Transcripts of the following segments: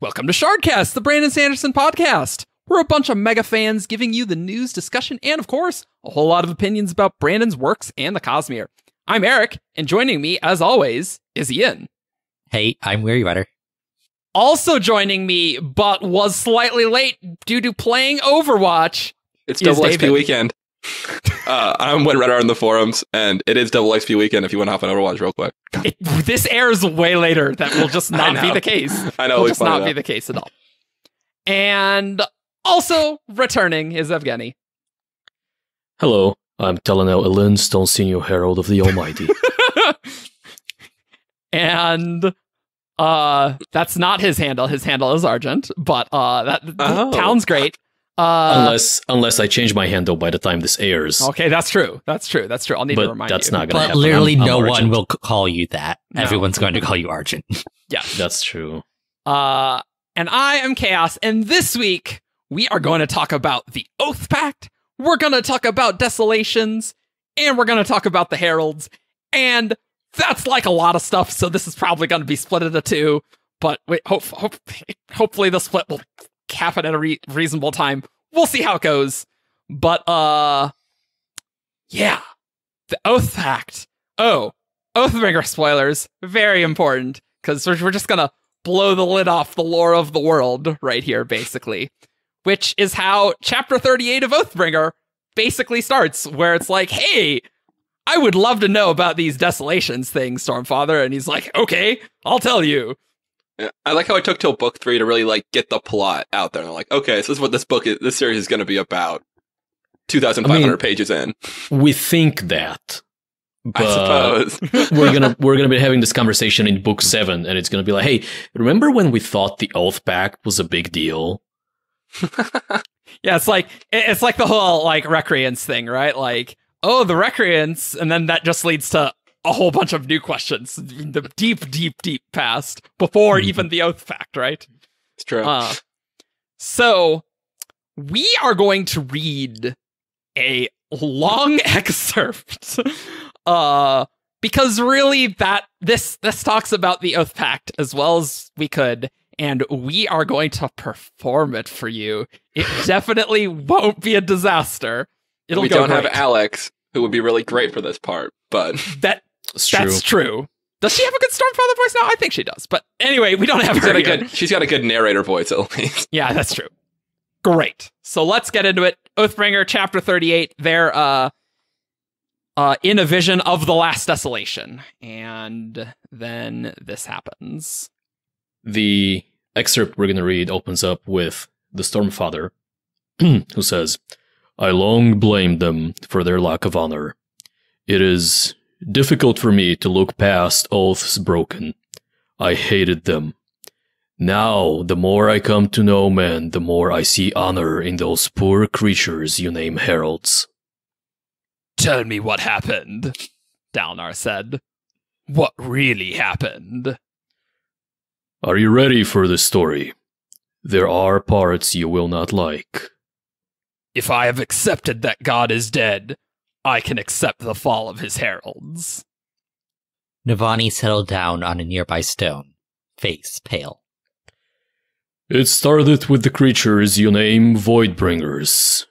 Welcome to Shardcast, the Brandon Sanderson podcast. We're a bunch of mega fans giving you the news, discussion, and of course, a whole lot of opinions about Brandon's works and the Cosmere. I'm Eric, and joining me, as always, is Ian. Hey, I'm WeiryWriter. Also joining me, but was slightly late due to playing Overwatch, it's double XP weekend. I'm Windrunner on the forums, and it is double XP weekend if you want to hop on Overwatch real quick. This airs way later. That will just not be the case. I know. Will just not be the case at all. And also returning is Evgeni. Hello, I'm Dalinar Elin, Stone Senior Herald of the Almighty. And that's not his handle. His handle is Argent, but that sounds great. Unless I change my handle by the time this airs. Okay, that's true. I'll need to remind you. That's not going to happen. But literally I'm no Argent. one will call you that. No. Everyone's going to call you Argent. Yeah, that's true. And I am Chaos, and this week we are going to talk about the Oathpact, we're going to talk about Desolations, and we're going to talk about the Heralds, and that's like a lot of stuff, so this is probably going to be split into two, but hopefully the split will happen at a reasonable time. We'll see how it goes. But, yeah. The Oathpact. Oh, Oathbringer spoilers. Very important, because we're just going to blow the lid off the lore of the world right here, basically. Which is how Chapter 38 of Oathbringer basically starts, where it's like, hey, I would love to know about these Desolations things, Stormfather. And he's like, okay, I'll tell you. Yeah, I like how it took till book 3 to really get the plot out there. And they're like, okay, so this is what this series is going to be about. 2,500 pages in. We think that. But I suppose. we're gonna be having this conversation in book 7, and it's gonna be like, hey, remember when we thought the Oathpact was a big deal? Yeah, it's like the whole Recreants thing, right? Like, oh, the Recreants, and then that just leads to a whole bunch of new questions. The deep past before even the Oathpact, right? It's true. So we are going to read a long excerpt, because really this talks about the Oathpact as well as we could, and we are going to perform it for you. It definitely won't be a disaster. We don't have Alex, who would be really great for this part, but that's true. Does she have a good Stormfather voice now? I think she does. But anyway, we don't have her. She's got a good narrator voice, at least. Yeah, that's true. Great. So let's get into it. Oathbringer Chapter 38. They're in a vision of the last desolation. And then this happens. The excerpt we're going to read opens up with the Stormfather, who says, I long blamed them for their lack of honor. It is difficult for me to look past oaths broken. I hated them. Now, the more I come to know men, the more I see honor in those poor creatures you name heralds. Tell me what happened, Dalinar said. What really happened? Are you ready for this story? There are parts you will not like. If I have accepted that God is dead, I can accept the fall of his heralds. Navani settled down on a nearby stone, face pale. It started with the creatures you name Voidbringers.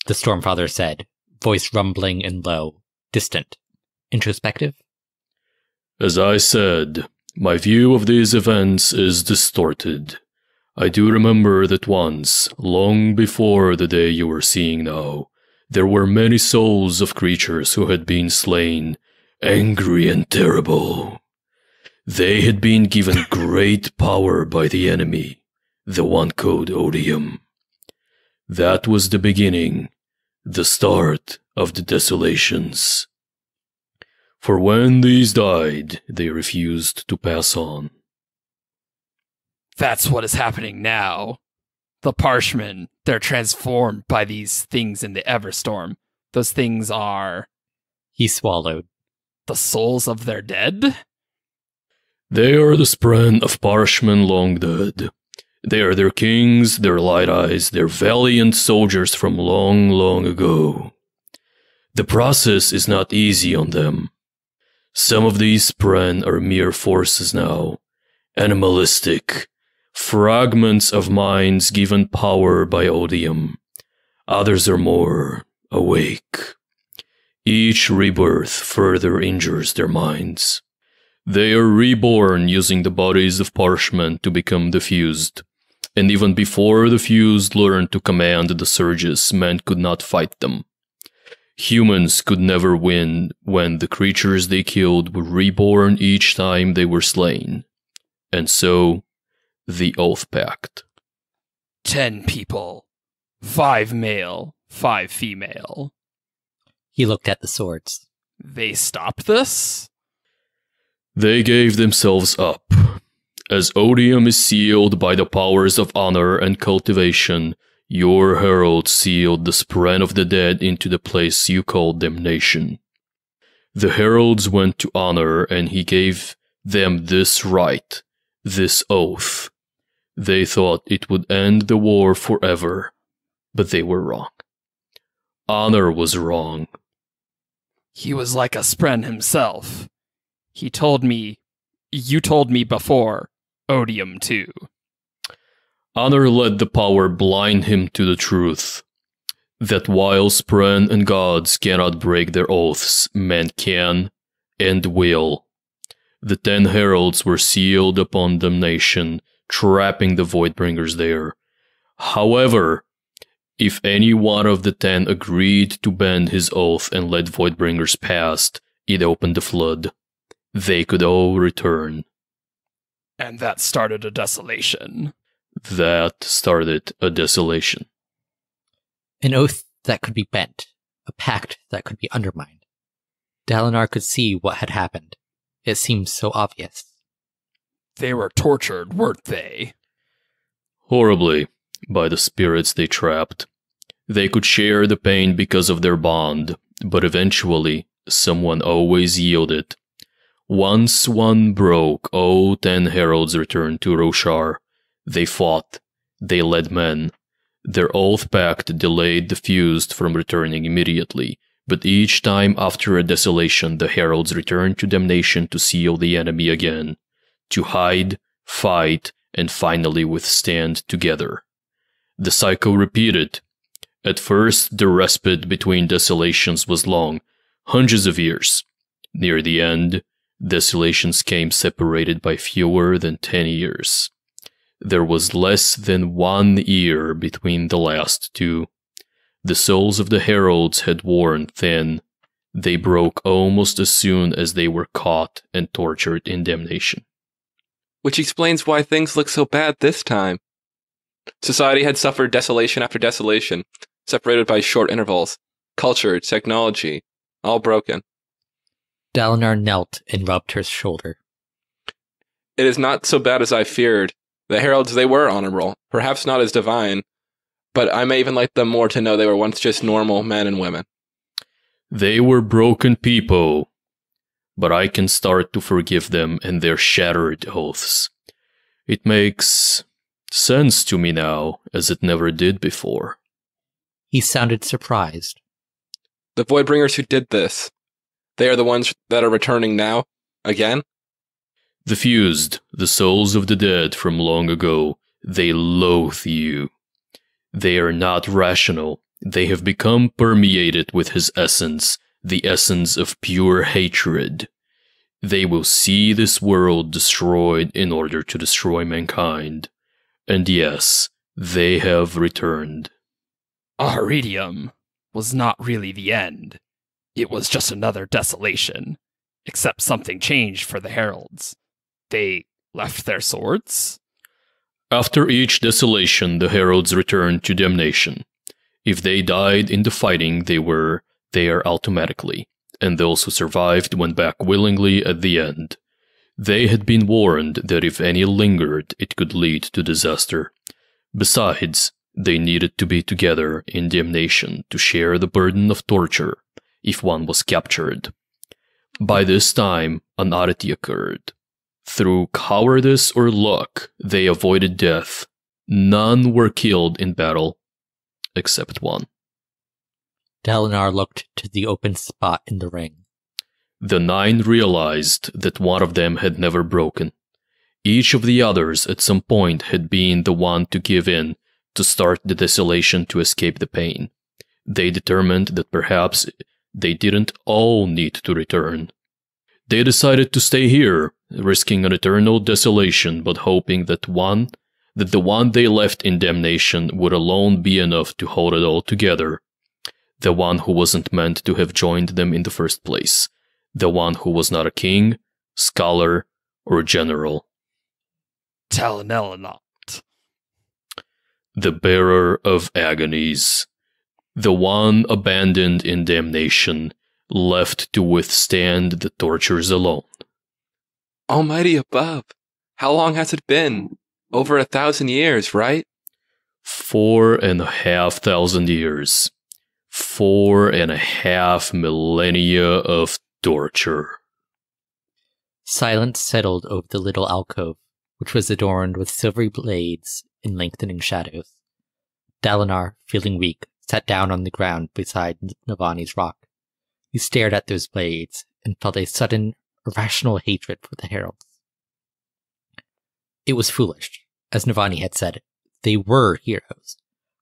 The Stormfather said, voice rumbling and low, distant, introspective. As I said, my view of these events is distorted. I do remember that once, long before the day you are seeing now, there were many souls of creatures who had been slain, angry and terrible. They had been given great power by the enemy, the one called Odium. That was the beginning, the start of the Desolations. For when these died, they refused to pass on. That's what is happening now. The Parshmen, they're transformed by these things in the Everstorm. Those things are... He swallowed. The souls of their dead? They are the spren of Parshmen long dead. They are their kings, their light eyes, their valiant soldiers from long, long ago. The process is not easy on them. Some of these spren are mere forces now, animalistic, fragments of minds given power by odium. Others are more awake. Each rebirth further injures their minds. They are reborn using the bodies of parchment to become the fused. And even before the fused learned to command the surges, men could not fight them. Humans could never win when the creatures they killed were reborn each time they were slain. And so, the Oathpact. 10 people. 5 male, 5 female. He looked at the swords. They stopped this? They gave themselves up. As odium is sealed by the powers of honor and cultivation, your heralds sealed the spren of the dead into the place you call damnation. The heralds went to honor, and he gave them this right, this oath. They thought it would end the war forever, but they were wrong. Honor was wrong. He was like a spren himself. He told me, you told me before, odium too. Honor let the power blind him to the truth, that while spren and gods cannot break their oaths, men can and will. The 10 heralds were sealed upon damnation, trapping the Voidbringers there. However, if any one of the 10 agreed to bend his oath and let Voidbringers past, it opened the flood. They could all return. And that started a desolation. That started a desolation. An oath that could be bent. A pact that could be undermined. Dalinar could see what had happened. It seemed so obvious. They were tortured, weren't they? Horribly, by the spirits they trapped. They could share the pain because of their bond, but eventually, someone always yielded. Once one broke, all 10 heralds returned to Roshar. They fought. They led men. Their Oathpact delayed the fused from returning immediately, but each time after a desolation, the heralds returned to damnation to seal the enemy again, to hide, fight, and finally withstand together. The cycle repeated. At first, the respite between desolations was long, hundreds of years. Near the end, desolations came separated by fewer than 10 years. There was less than 1 year between the last two. The souls of the heralds had worn thin. They broke almost as soon as they were caught and tortured in damnation. Which explains why things look so bad this time. Society had suffered desolation after desolation, separated by short intervals. Culture, technology, all broken. Dalinar knelt and rubbed her shoulder. It is not so bad as I feared. The heralds, they were honorable, perhaps not as divine, but I may even like them more to know they were once just normal men and women. They were broken people, but I can start to forgive them and their shattered oaths. It makes sense to me now, as it never did before. He sounded surprised. The Voidbringers who did this, they are the ones that are returning now? Again? The fused, the souls of the dead from long ago, they loathe you. They are not rational. They have become permeated with his essence, the essence of pure hatred. They will see this world destroyed in order to destroy mankind. And yes, they have returned. Ahridium was not really the end. It was just another desolation. Except something changed for the heralds. They left their swords? After each desolation, the heralds returned to damnation. If they died in the fighting, they were there automatically, and those who survived went back willingly at the end. They had been warned that if any lingered, it could lead to disaster. Besides, they needed to be together in damnation to share the burden of torture if one was captured. By this time, an oddity occurred. Through cowardice or luck, they avoided death. None were killed in battle, except one. Dalinar looked to the open spot in the ring. The 9 realized that one of them had never broken. Each of the others at some point had been the one to give in, to start the desolation to escape the pain. They determined that perhaps they didn't all need to return. They decided to stay here, risking an eternal desolation, but hoping that the one they left in damnation would alone be enough to hold it all together. The one who wasn't meant to have joined them in the first place. The one who was not a king, scholar, or general. Dalinar. The bearer of agonies. The one abandoned in damnation, left to withstand the tortures alone. Almighty above, how long has it been? Over 1,000 years, right? 4,500 years. 4.5 millennia of torture. Silence settled over the little alcove, which was adorned with silvery blades and lengthening shadows. Dalinar, feeling weak, sat down on the ground beside Navani's rock. He stared at those blades and felt a sudden, irrational hatred for the Heralds. It was foolish. As Navani had said, they were heroes.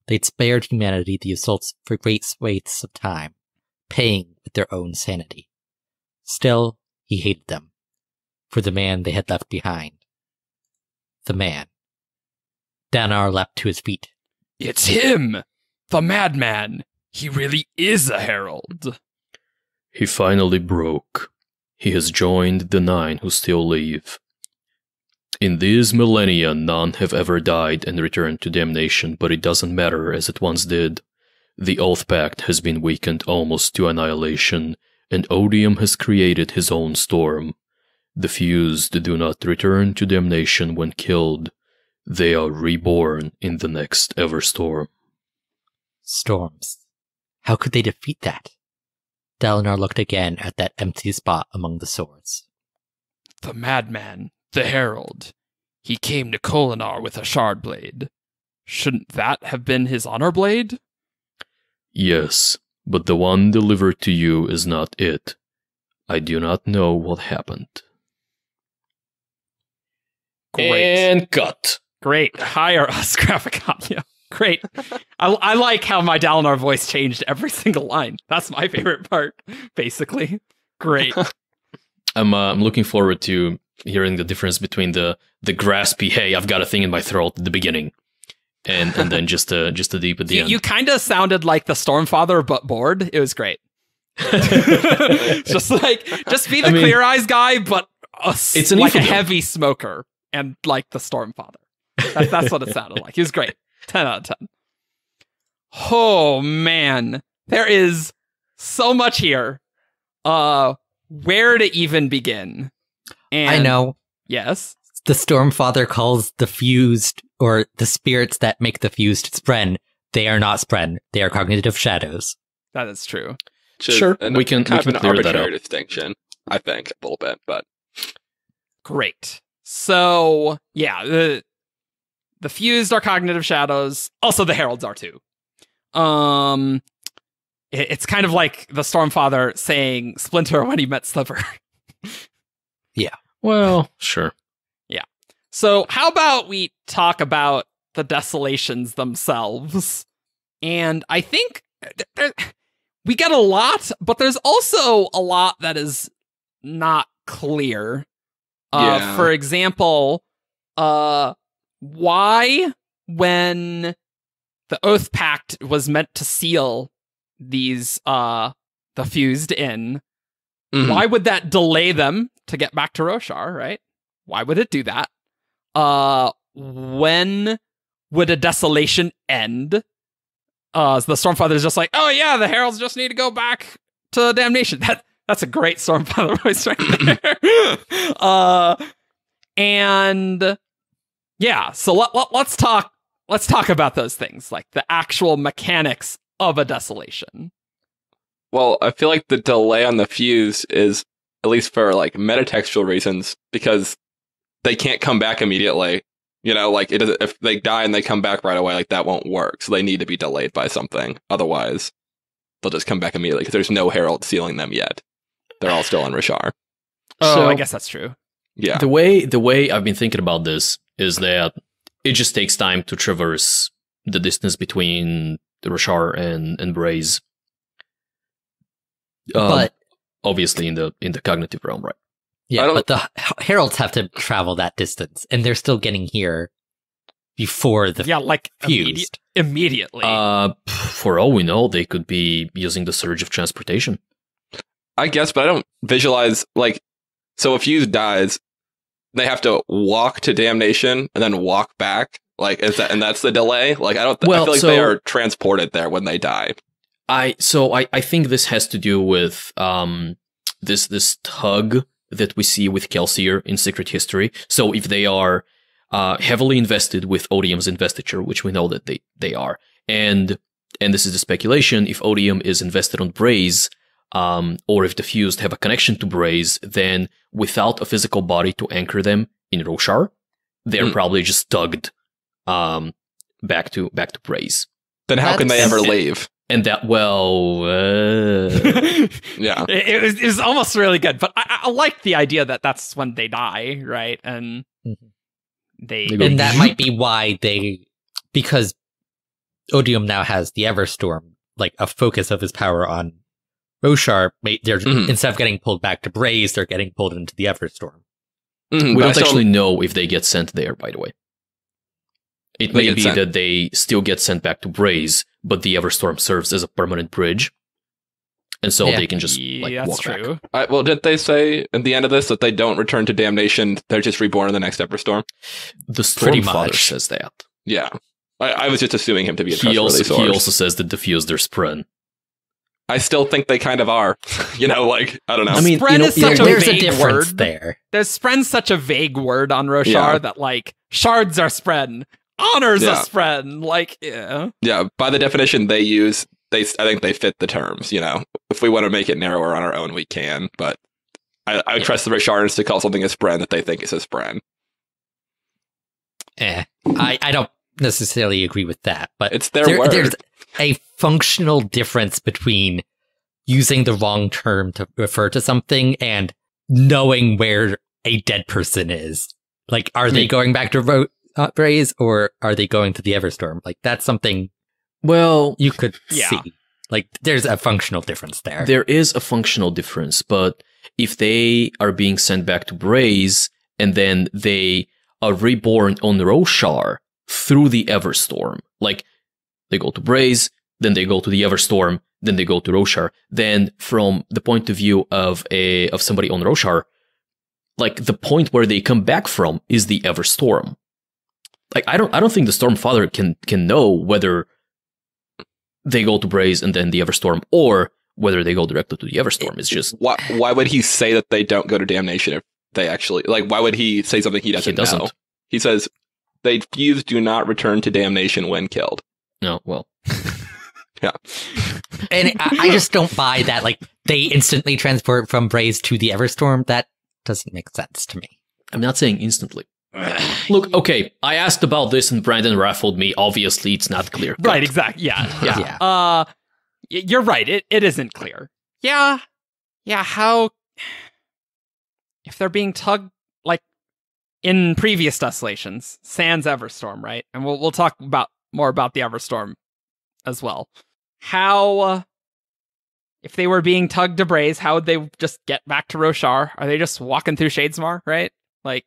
They'd spared humanity the assaults for great swathes of time, paying with their own sanity. Still, he hated them, for the man they had left behind. The man. Dalinar leapt to his feet. It's him! The madman! He really is a herald! He finally broke. He has joined the 9 who still live. In these millennia, none have ever died and returned to damnation, but it doesn't matter as it once did. The Oathpact has been weakened almost to annihilation, and Odium has created his own storm. The fused do not return to damnation when killed. They are reborn in the next Everstorm. Storms. How could they defeat that? Dalinar looked again at that empty spot among the swords. The madman, the herald. He came to Kholinar with a shard blade. Shouldn't that have been his honor blade? Yes, but the one delivered to you is not it. I do not know what happened. Great. And cut. Great. Hire us, graphic audio. Great. I like how my Dalinar voice changed every single line. That's my favorite part, basically. Great. I'm looking forward to hearing the difference between the graspy, hey, I've got a thing in my throat at the beginning, and then just the deep at the end. You kind of sounded like the Stormfather, but bored. It was great. just be the Clear Eyes guy, but it's like a heavy smoker, and like the Stormfather. That's what it sounded like. He was great. 10 out of 10. Oh man, there is so much here. Where to even begin? And I know. Yes. The Stormfather calls the fused, or the spirits that make the fused spren. They are not spren. They are cognitive shadows. That is true. Sure, we can kind of an clear that arbitrary up. distinction, I think, a little bit, but Great. So yeah, the fused are cognitive shadows. Also, the heralds are too. It's kind of like the Stormfather saying Splinter when he met Sliver. Yeah. Well, sure. Yeah. So how about we talk about the Desolations themselves? And I think we get a lot, but there's also a lot that is not clear. Yeah. For example, why, when the Oathpact was meant to seal these the fused in, why would that delay them to get back to Roshar, right? Why would it do that? When would a desolation end? So the Stormfather is just like, oh yeah, the Heralds just need to go back to damnation. That's a great Stormfather voice right there. And yeah, so let's talk about those things, like the actual mechanics of a desolation. well, I feel like the delay on the fuse is, at least for like metatextual reasons, because they can't come back immediately. You know, like if they die and they come back right away, like that won't work. So they need to be delayed by something. Otherwise, they'll just come back immediately because there's no herald sealing them yet. They're all still on Roshar. Oh, So- I guess that's true. Yeah. The way I've been thinking about this is that it just takes time to traverse the distance between Roshar and Braze. But obviously in the cognitive realm, right? yeah, but the Heralds have to travel that distance, and they're still getting here before the fused. Immediately. For all we know, they could be using the surge of transportation. I guess, but I don't visualize, like, so if Fuse dies, they have to walk to Damnation and then walk back. Like, and that's the delay? Like, I feel like they are transported there when they die. I think this has to do with this tug that we see with Kelsier in Secret History. So if they are heavily invested with Odium's investiture, which we know that they are, and this is the speculation, if Odium is invested on Braze, or if the Fused have a connection to Braze, then without a physical body to anchor them in Roshar, they're probably just tugged back to Braze. Then how can they ever leave? And that, yeah, it was almost really good, but I like the idea that that's when they die, right? And and that might be why because Odium now has the Everstorm, like a focus of his power on Roshar. They're instead of getting pulled back to Braze, they're getting pulled into the Everstorm. We don't actually know if they get sent there, by the way. It may be that they still get sent back to Braze, but the Everstorm serves as a permanent bridge. And so they can just walk true. back. Well, didn't they say at the end of this that they don't return to Damnation? They're just reborn in the next Everstorm? The Stormfather says that. Yeah. I was just assuming him to be a trustworthy source. He also says that the Fused are Spren. I still think they kind of are. I don't know. I mean, Spren is such there's a a vague difference word. there. Spren's such a vague word on Roshar that, like, shards are Spren. Honors a Spren. Like, Yeah, by the definition they use, I think they fit the terms, If we want to make it narrower on our own, we can. But I trust the Rosharans to call something a Spren that they think is a Spren. I don't necessarily agree with that, but it's their word. There's a functional difference between using the wrong term to refer to something and knowing where a dead person is. Like, are they going back to Braze, or are they going to the Everstorm? Like, that's something you could see. Like, there's a functional difference there. There is a functional difference, but if they are being sent back to Braze and then they are reborn on Roshar through the Everstorm, like they go to Braze, then they go to the Everstorm, then they go to Roshar, then from the point of view of somebody on Roshar, like the point where they come back from is the Everstorm. Like, I don't think the Stormfather can know whether they go to Braze and then the Everstorm, or whether they go directly to the Everstorm. It's just why would he say that they don't go to Damnation if they actually, like, why would he say something he doesn't know? He says they Fused do not return to Damnation when killed. No, well, yeah, and I just don't buy that. Like, they instantly transport from Braze to the Everstorm. That doesn't make sense to me. I'm not saying instantly. Look, okay, I asked about this and Brandon raffled me. Obviously, it's not clear. Right, exactly. Yeah. You're right. It isn't clear. Yeah. How, if they're being tugged, like in previous Desolations, sans Everstorm, right? And we'll talk more about the Everstorm as well. How, if they were being tugged to Braze, how would they just get back to Roshar? Are they just walking through Shadesmar, right? Like,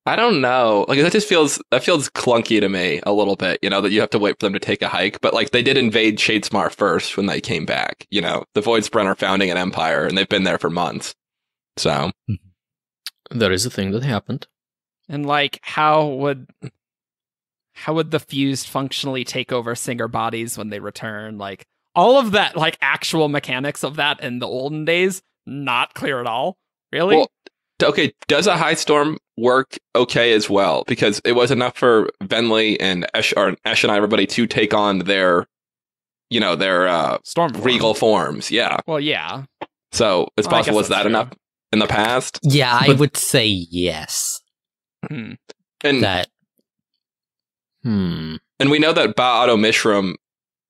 I don't know. Like, that feels clunky to me a little bit, that you have to wait for them to take a hike. But, like, they did invade Shadesmar first when they came back. The Voidspren are founding an empire, and they've been there for months. So. That is a thing that happened. And, like, how would the Fused functionally take over Singer bodies when they return? Like, all of that, like, actual mechanics of that in the olden days, not clear at all. Really? Well, okay, does a High Storm work okay as well? Because it was enough for Venli and Esh and everybody to take on their Storm regal forms. Yeah. Well, yeah. So it's possible. Was that true. Enough in the past? Yeah, I would say yes. And that. And we know that Ba-Otto Mishram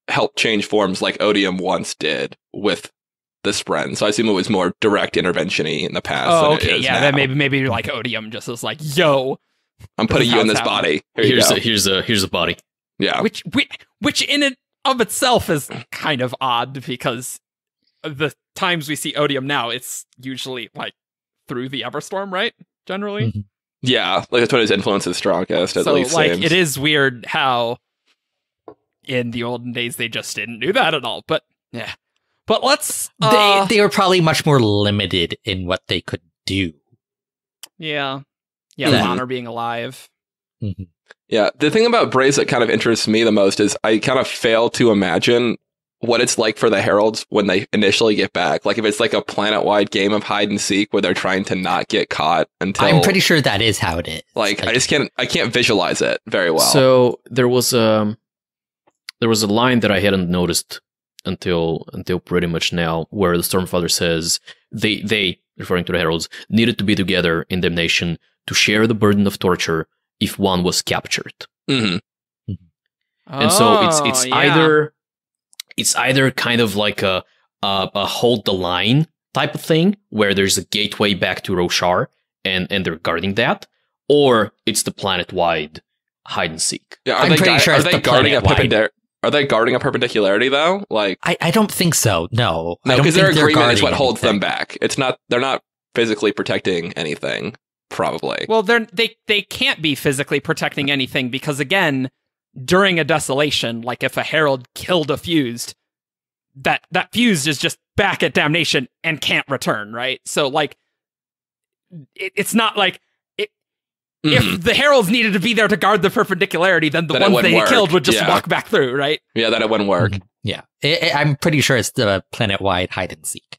helped change forms like Odium once did with the Spren. So I assume it was more direct intervention-y in the past. Oh, than okay, it is yeah. now. Then maybe like Odium just was like, "Yo, I'm putting you in this body. Here you go. Here's a body. Yeah. which in and of itself is kind of odd because the times we see Odium now, it's usually like through the Everstorm, right? Generally, Mhm. Yeah, like that's what his influence is strongest. At so least like seems. it is weird how in the olden days they just didn't do that at all. But yeah, but let's They were probably much more limited in what they could do. yeah, Mhm. honor being alive. Mhm. Yeah, the thing about Braze that kind of interests me the most is I kind of fail to imagine what it's like for the Heralds when they initially get back. Like if it's like a planet-wide game of hide and seek where they're trying to not get caught until. I'm pretty sure that is how it is. Like I can't visualize it very well. So there was a line that I hadn't noticed until pretty much now, where the Stormfather says they referring to the Heralds needed to be together in damnation to share the burden of torture if one was captured. Mhm. And so Oh, it's yeah. either kind of like a hold the line type of thing where there's a gateway back to Roshar and they're guarding that, or it's the planet-wide hide and seek. Yeah, I'm pretty sure are it's they the guarding a planet-wide. Are they guarding a perpendicularity though? Like I don't think so. No, I no, don't because their think they're agreement is guarding what holds them anything. back. It's not. They're not physically protecting anything. Probably. Well, they can't be physically protecting anything because, again, during a desolation, like if a herald killed a fused, that fused is just back at damnation and can't return, right? So, like, it's not like Mhm. if the heralds needed to be there to guard the perpendicularity, then the Then it ones wouldn't they work. killed would just Yeah. walk back through, right? Yeah, that it wouldn't work. Mhm. Yeah, I'm pretty sure it's the planet-wide hide and seek.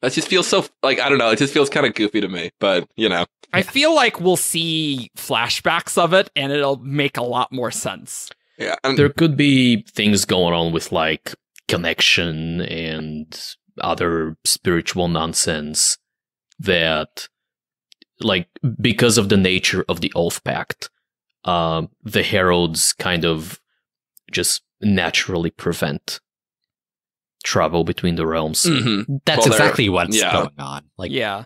That just feels so like I don't know. It just feels kind of goofy to me. But you know, I feel like we'll see flashbacks of it, and it'll make a lot more sense. yeah. There could be things going on with like connection and other spiritual nonsense that, like, because of the nature of the Oathpact, the Heralds kind of just naturally prevent travel between the realms. Mhm. That's Well, they're- exactly what's yeah. going on. Like, Yeah,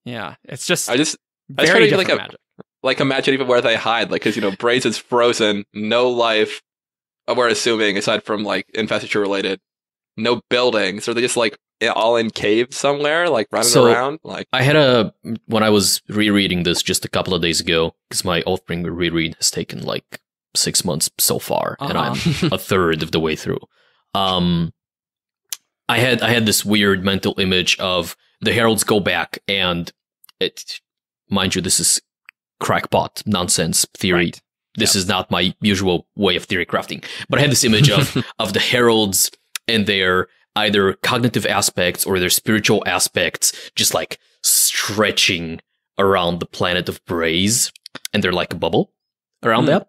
Yeah. it's just I just very try to different like magic. like imagine even where they hide, like because Braze is frozen, no life. We're assuming aside from like investiture related, no buildings. Are they just like all in caves somewhere, like running So- around? Like I had when I was rereading this just a couple of days ago, because my Oathbringer reread has taken like 6 months so far, and I'm a third of the way through. I had this weird mental image of the Heralds go back, and it, mind you, this is crackpot nonsense theory. Right. This is not my usual way of theory crafting, but I had this image of the Heralds and their either cognitive aspects or their spiritual aspects just like stretching around the planet of Braze, and they're like a bubble around that,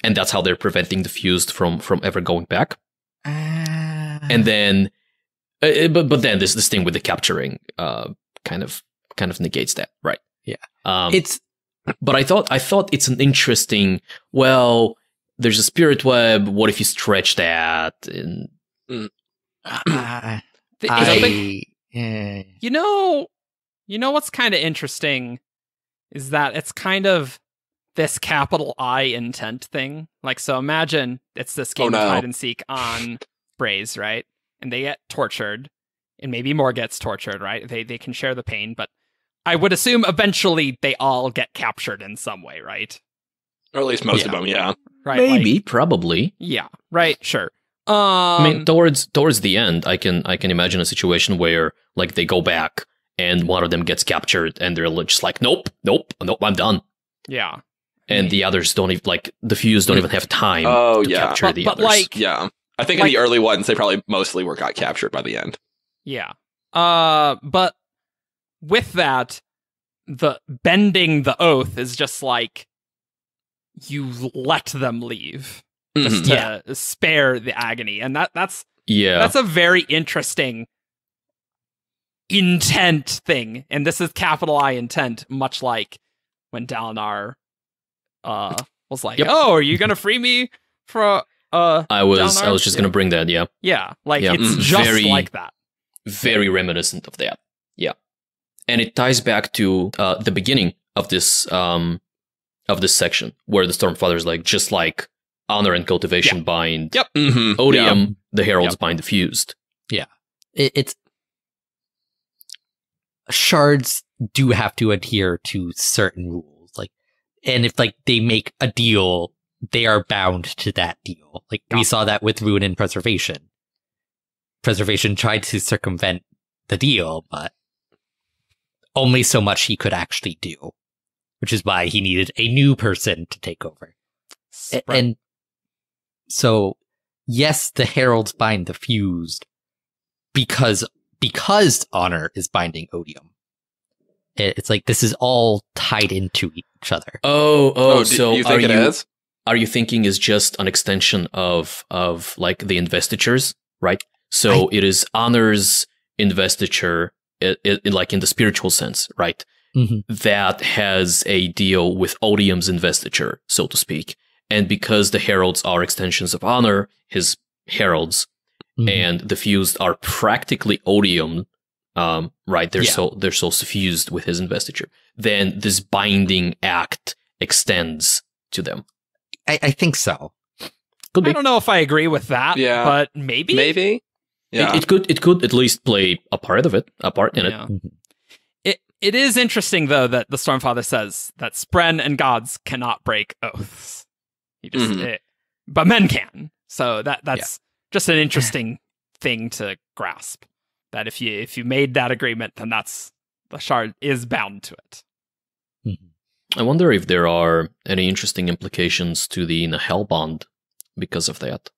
and that's how they're preventing the fused from ever going back. And then, but then this thing with the capturing kind of negates that, right? yeah, But I thought it's an interesting. Well, there's a spirit web. What if you stretch that? And You know what's kind of interesting is that it's kind of this capital I intent thing. Like, so imagine it's this game no. of hide and seek on Braze, right? And they get tortured, and maybe more gets tortured, right? They can share the pain, but I would assume eventually they all get captured in some way, right? or at least most of Yeah. them. Yeah. Right? maybe, like- probably. yeah. Right. Sure. I mean, towards the end, I can imagine a situation where like they go back and one of them gets captured, and they're just like, nope, I'm done. yeah. And the others don't even like the fuse don't even have time Oh, to yeah. capture But- the but, others. like- Yeah. I think in Like- the early ones, they probably mostly got captured by the end. Yeah. But with that, the bending the oath is just like you let them leave just Mhm. to spare the agony, and that's yeah, a very interesting intent thing, and this is capital I intent, much like when Dalinar was like, Yep. "Oh, are you gonna free me from I was Dalinar? just gonna bring that. Yeah, Yeah, like Yeah. it's Mm. just Very- like that. very reminiscent of that. Yeah. And it ties back to the beginning of this section, where the Stormfather is like, just like honor and cultivation bind odium, the heralds bind the fused. Yeah. It's shards do have to adhere to certain rules, like, and if like they make a deal, they are bound to that deal. Like we saw that with Ruin and Preservation. Preservation tried to circumvent the deal, but only so much he could actually do, which is why he needed a new person to take over. And so, yes, the heralds bind the fused because honor is binding odium. It's like this is all tied into each other. So you think it is? Are you thinking is just an extension of like the investitures, right? So it is honor's investiture, like in the spiritual sense, right? Mm-hmm. That has a deal with odium's investiture, so to speak. And because the heralds are extensions of honor, his heralds, and the fused are practically odium, right? They're so suffused with his investiture. Then this binding act extends to them. I think so. I don't know if I agree with that. Yeah. But maybe. Maybe. Yeah. It could at least play a part in it. Mm-hmm. It is interesting though that the Stormfather says that Spren and gods cannot break oaths. He just but men can. So that's just an interesting thing to grasp. That if you made that agreement, then the shard is bound to it. Mm-hmm. I wonder if there are any interesting implications to the Nahel bond because of that.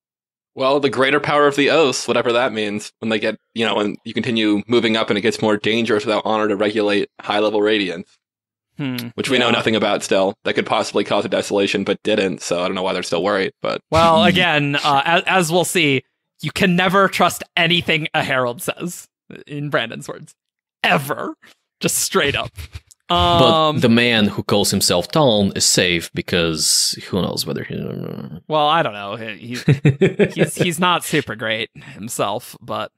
Well, the greater power of the oaths, whatever that means, when they get, when you continue moving up and it gets more dangerous without honor to regulate high-level radiance, which we know nothing about still. That could possibly cause a desolation, but didn't, so I don't know why they're still worried. But well, again, as we'll see, you can never trust anything a herald says, in Brandon's words. Ever. Just straight up. But the man who calls himself Talon is safe because who knows whether he... Well, I don't know. He's not super great himself, but...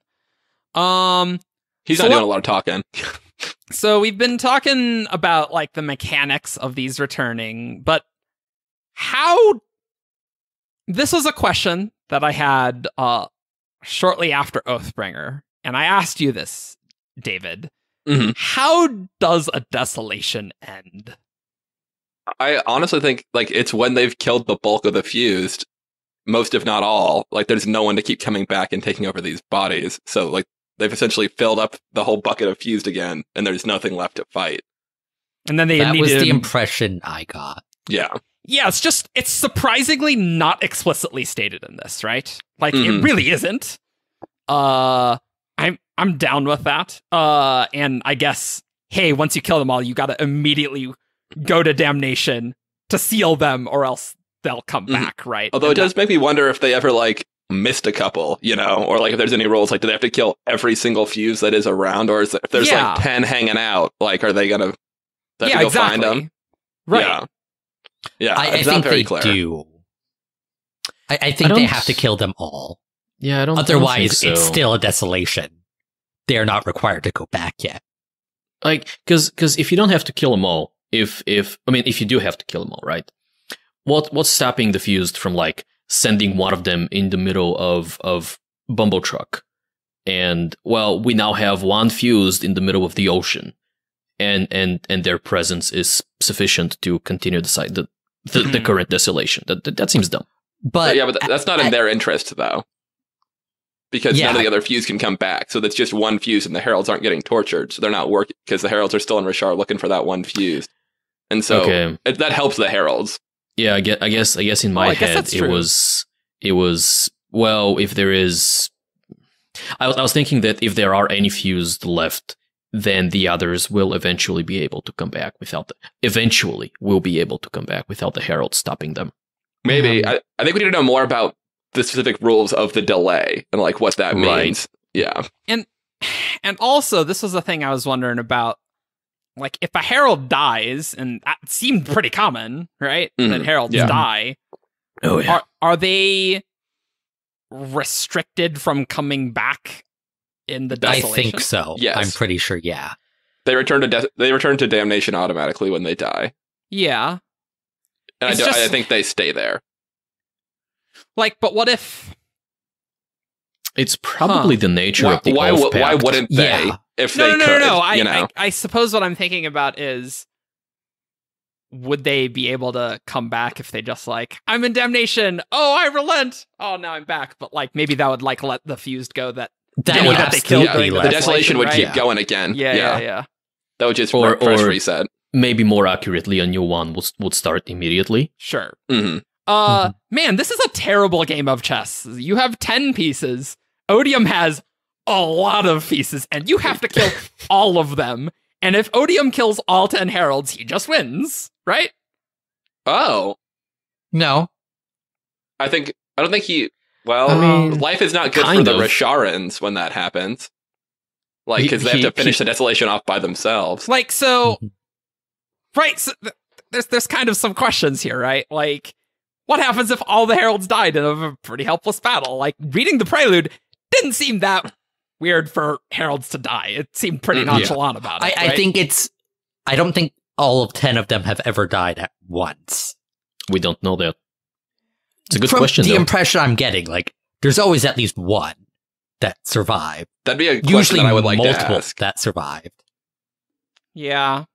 he's not doing a lot of talking. So we've been talking about, like, the mechanics of these returning, but how... This was a question that I had shortly after Oathbringer, and I asked you this, David. Mm-hmm. How does a desolation end? I honestly think like it's when they've killed the bulk of the fused, most if not all. Like there's no one to keep coming back and taking over these bodies. So like they've essentially filled up the whole bucket of fused again, and there's nothing left to fight. And then that was the impression I got. Yeah. Yeah, it's surprisingly not explicitly stated in this, right? Like it really isn't. I'm down with that. And I guess, hey, once you kill them all, you gotta immediately go to damnation to seal them, or else they'll come back, right? Although it does make me wonder if they ever like missed a couple, or like if there's any rules, like do they have to kill every single fuse that is around, or if there's like 10 hanging out, like are they gonna go find them? Right. Yeah. I think they do. I think they have to kill them all. Yeah, I don't. Otherwise, think so. It's still a desolation. They are not required to go back yet. Like, because if you don't have to kill them all, if you do have to kill them all, right? What's stopping the fused from like sending one of them in the middle of Bumble Truck, and well, we now have one fused in the middle of the ocean, and their presence is sufficient to continue the current desolation. That seems dumb. But that's not in their interest though. Because none of the other fuse can come back. So that's just one fuse and the heralds aren't getting tortured. So they're not working because the heralds are still in Roshar looking for that one fuse. And so that helps the heralds. Yeah, I guess in my head it was well, if there is I was thinking that if there are any fused left, then the others will eventually be able to come back without the heralds stopping them. Maybe. I think we need to know more about the specific rules of the delay and like what that means. Yeah. And also this was a thing I was wondering about, like if a herald dies, and that seemed pretty common, right? That heralds die. Oh yeah. Are they restricted from coming back in the I Desolation? think so. Yes. I'm pretty sure, yeah. They return to damnation automatically when they die. Yeah. And It's I just- think they stay there. Like, but what if... It's probably the nature of the Why Oathpact. wouldn't they Yeah. if No, they no, could? no. You know? I suppose what I'm thinking about is, would they be able to come back if they just like, I'm in damnation. Oh, I relent. Oh, now I'm back. But like, maybe that would like let the fused go that That Yeah, would that they killed absolutely during the the Desolation would right? keep Yeah. going again. Yeah. That would just Or- fresh or- reset. Maybe more accurately, a new one would start immediately. Sure. Hmm. Man, this is a terrible game of chess. You have 10 pieces. Odium has a lot of pieces, and you have to kill all of them. And if Odium kills all 10 heralds, he just wins, right? Oh, No. I don't think he. Well, I mean, life is not good for kind the of. Rosharans when that happens. Like, because they have He- to finish the Desolation off by themselves. Like, so, Mhm. right, so there's kind of some questions here, right? Like, what happens if all the heralds died in a pretty helpless battle? Like, reading the prelude didn't seem that weird for heralds to die. It seemed pretty Yeah. nonchalant about it. I right? think I don't think all of 10 of them have ever died at once. We don't know that. It's a good From question, the though. impression I'm getting, like, there's always at least one that survived. That'd be a question Usually that I would like to multiple ask. that survived. Yeah.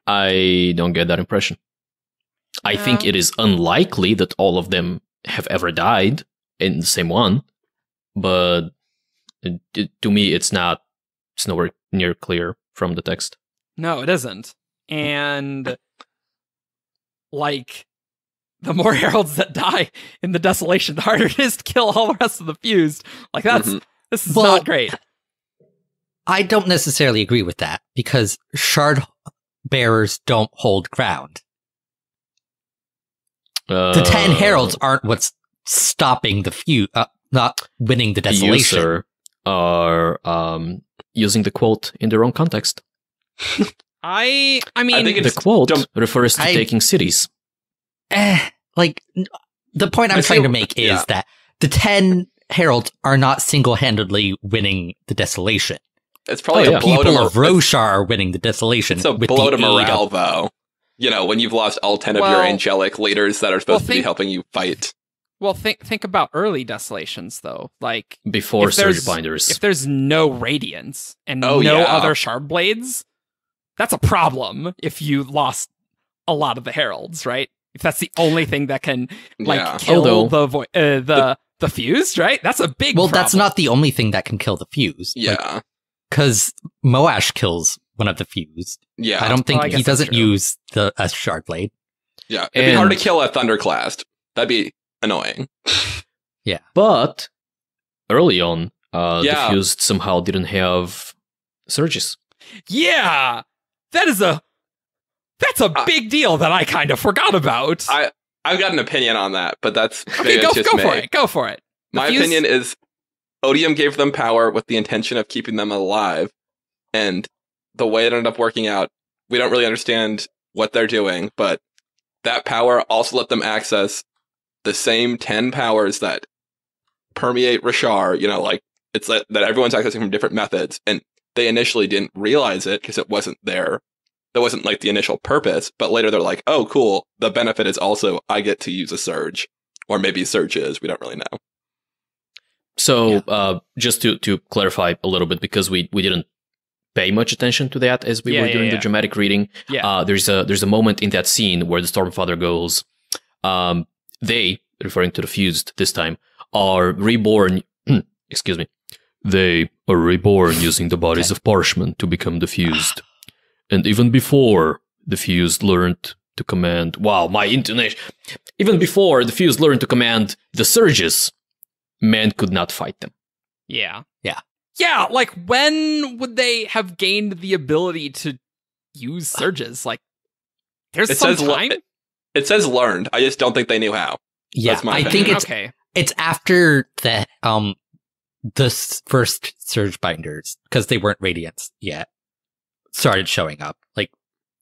I don't get that impression. I think Yeah. it is unlikely that all of them have ever died in the same one, but to me, it's nowhere near clear from the text. No, it isn't. And, like, the more heralds that die in the Desolation, the harder it is to kill all the rest of the fused. Like, this is Well, not great. I don't necessarily agree with that because shard bearers don't hold ground. The 10 heralds aren't what's stopping the not winning the The Desolation. user are using the quote in the wrong context. I mean, think The it's quote dumb- refers to I- taking cities. The point I'm I trying feel- to make is yeah. that the 10 heralds are not single-handedly winning the Desolation. It's probably Oh, a yeah. blow to People of mor- Roshar are winning the Desolation. It's a with blow the to aid morale, of- though. You know, when you've lost all 10 of Well- your angelic leaders that are supposed to be think- helping you fight. well, think about early Desolations, though. Like, Before if there's- Surge Binders. if there's no Radiance and Oh, no yeah. other Shard Blades, that's a problem if you lost a lot of the heralds, right? If that's the only thing that can, like, Yeah. kill Although- the fused, right? That's a big Well, problem. that's not the only thing that can kill the fuse. Yeah. Because Moash kills one of the fused. Yeah. I don't think I guess he that's doesn't true. use a shard blade. Yeah. It'd be hard to And- kill a Thunderclast. That'd be annoying. But early on, Yeah. the fused somehow didn't have surges. Yeah! That's a big deal that I kind of forgot about. I've got an opinion on that, but that's Okay, maybe go it's just me. for it. Go for it. The My fuse- opinion is Odium gave them power with the intention of keeping them alive, and the way it ended up working out, we don't really understand what they're doing, but that power also let them access the same 10 powers that permeate Roshar, you know, like, it's that everyone's accessing from different methods, and they initially didn't realize it because it wasn't there. That wasn't like the initial purpose, but later they're like, oh, cool, the benefit is also I get to use a surge. Or maybe surges, we don't really know. So, just to clarify a little bit, because we didn't pay much attention to that as we were doing the dramatic reading. Yeah. There's a moment in that scene where the Stormfather goes, they, referring to the fused this time, are reborn. Excuse me. They are reborn using the bodies of parchment to become the fused. And even before the fused learned to command, wow, my intonation. Even before the fused learned to command the surges, men could not fight them. Yeah. Yeah. Yeah, like, when would they have gained the ability to use surges? Like, there's It some says time? It says learned. I just don't think they knew how. Yeah, That's my I think opinion. it's Okay. after the first Surge Binders, because they weren't Radiants yet, started showing up. Like,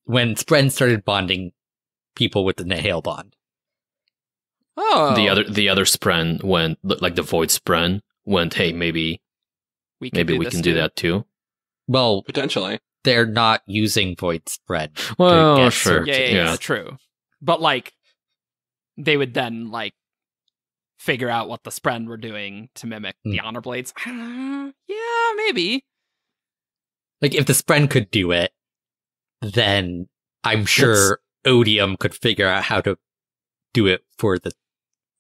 when Spren started bonding people with the Nihil bond. Oh. The other Spren went, like the Void Spren went, hey, maybe we can Maybe do we this can do too. that too. Well, Potentially. they're not using void spread. Well, to get sure. searches. Yeah, true. But like, they would then like figure out what the Spren were doing to mimic the Honor Blades. Yeah, maybe. Like, if the Spren could do it, then I'm sure Odium could figure out how to do it for the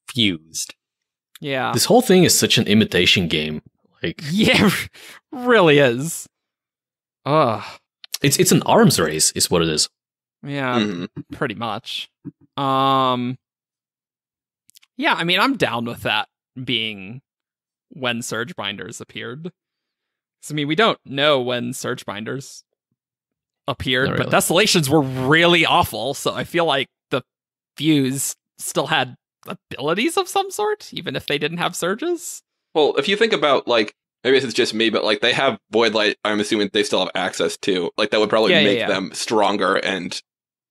fused. Yeah. This whole thing is such an imitation game. Like, Yeah, really is. Ugh. it's an arms race, is what it is. Yeah, Mhm. pretty much. Yeah, I mean, I'm down with that being when Surge Binders appeared. 'Cause, I mean, we don't know when Surge Binders appeared, Not but really. Desolations were really awful, so I feel like the Fuse still had abilities of some sort, even if they didn't have surges. Well, if you think about, like, maybe this is just me, but, like, they have Voidlight, I'm assuming they still have access to. Like, that would probably make them stronger and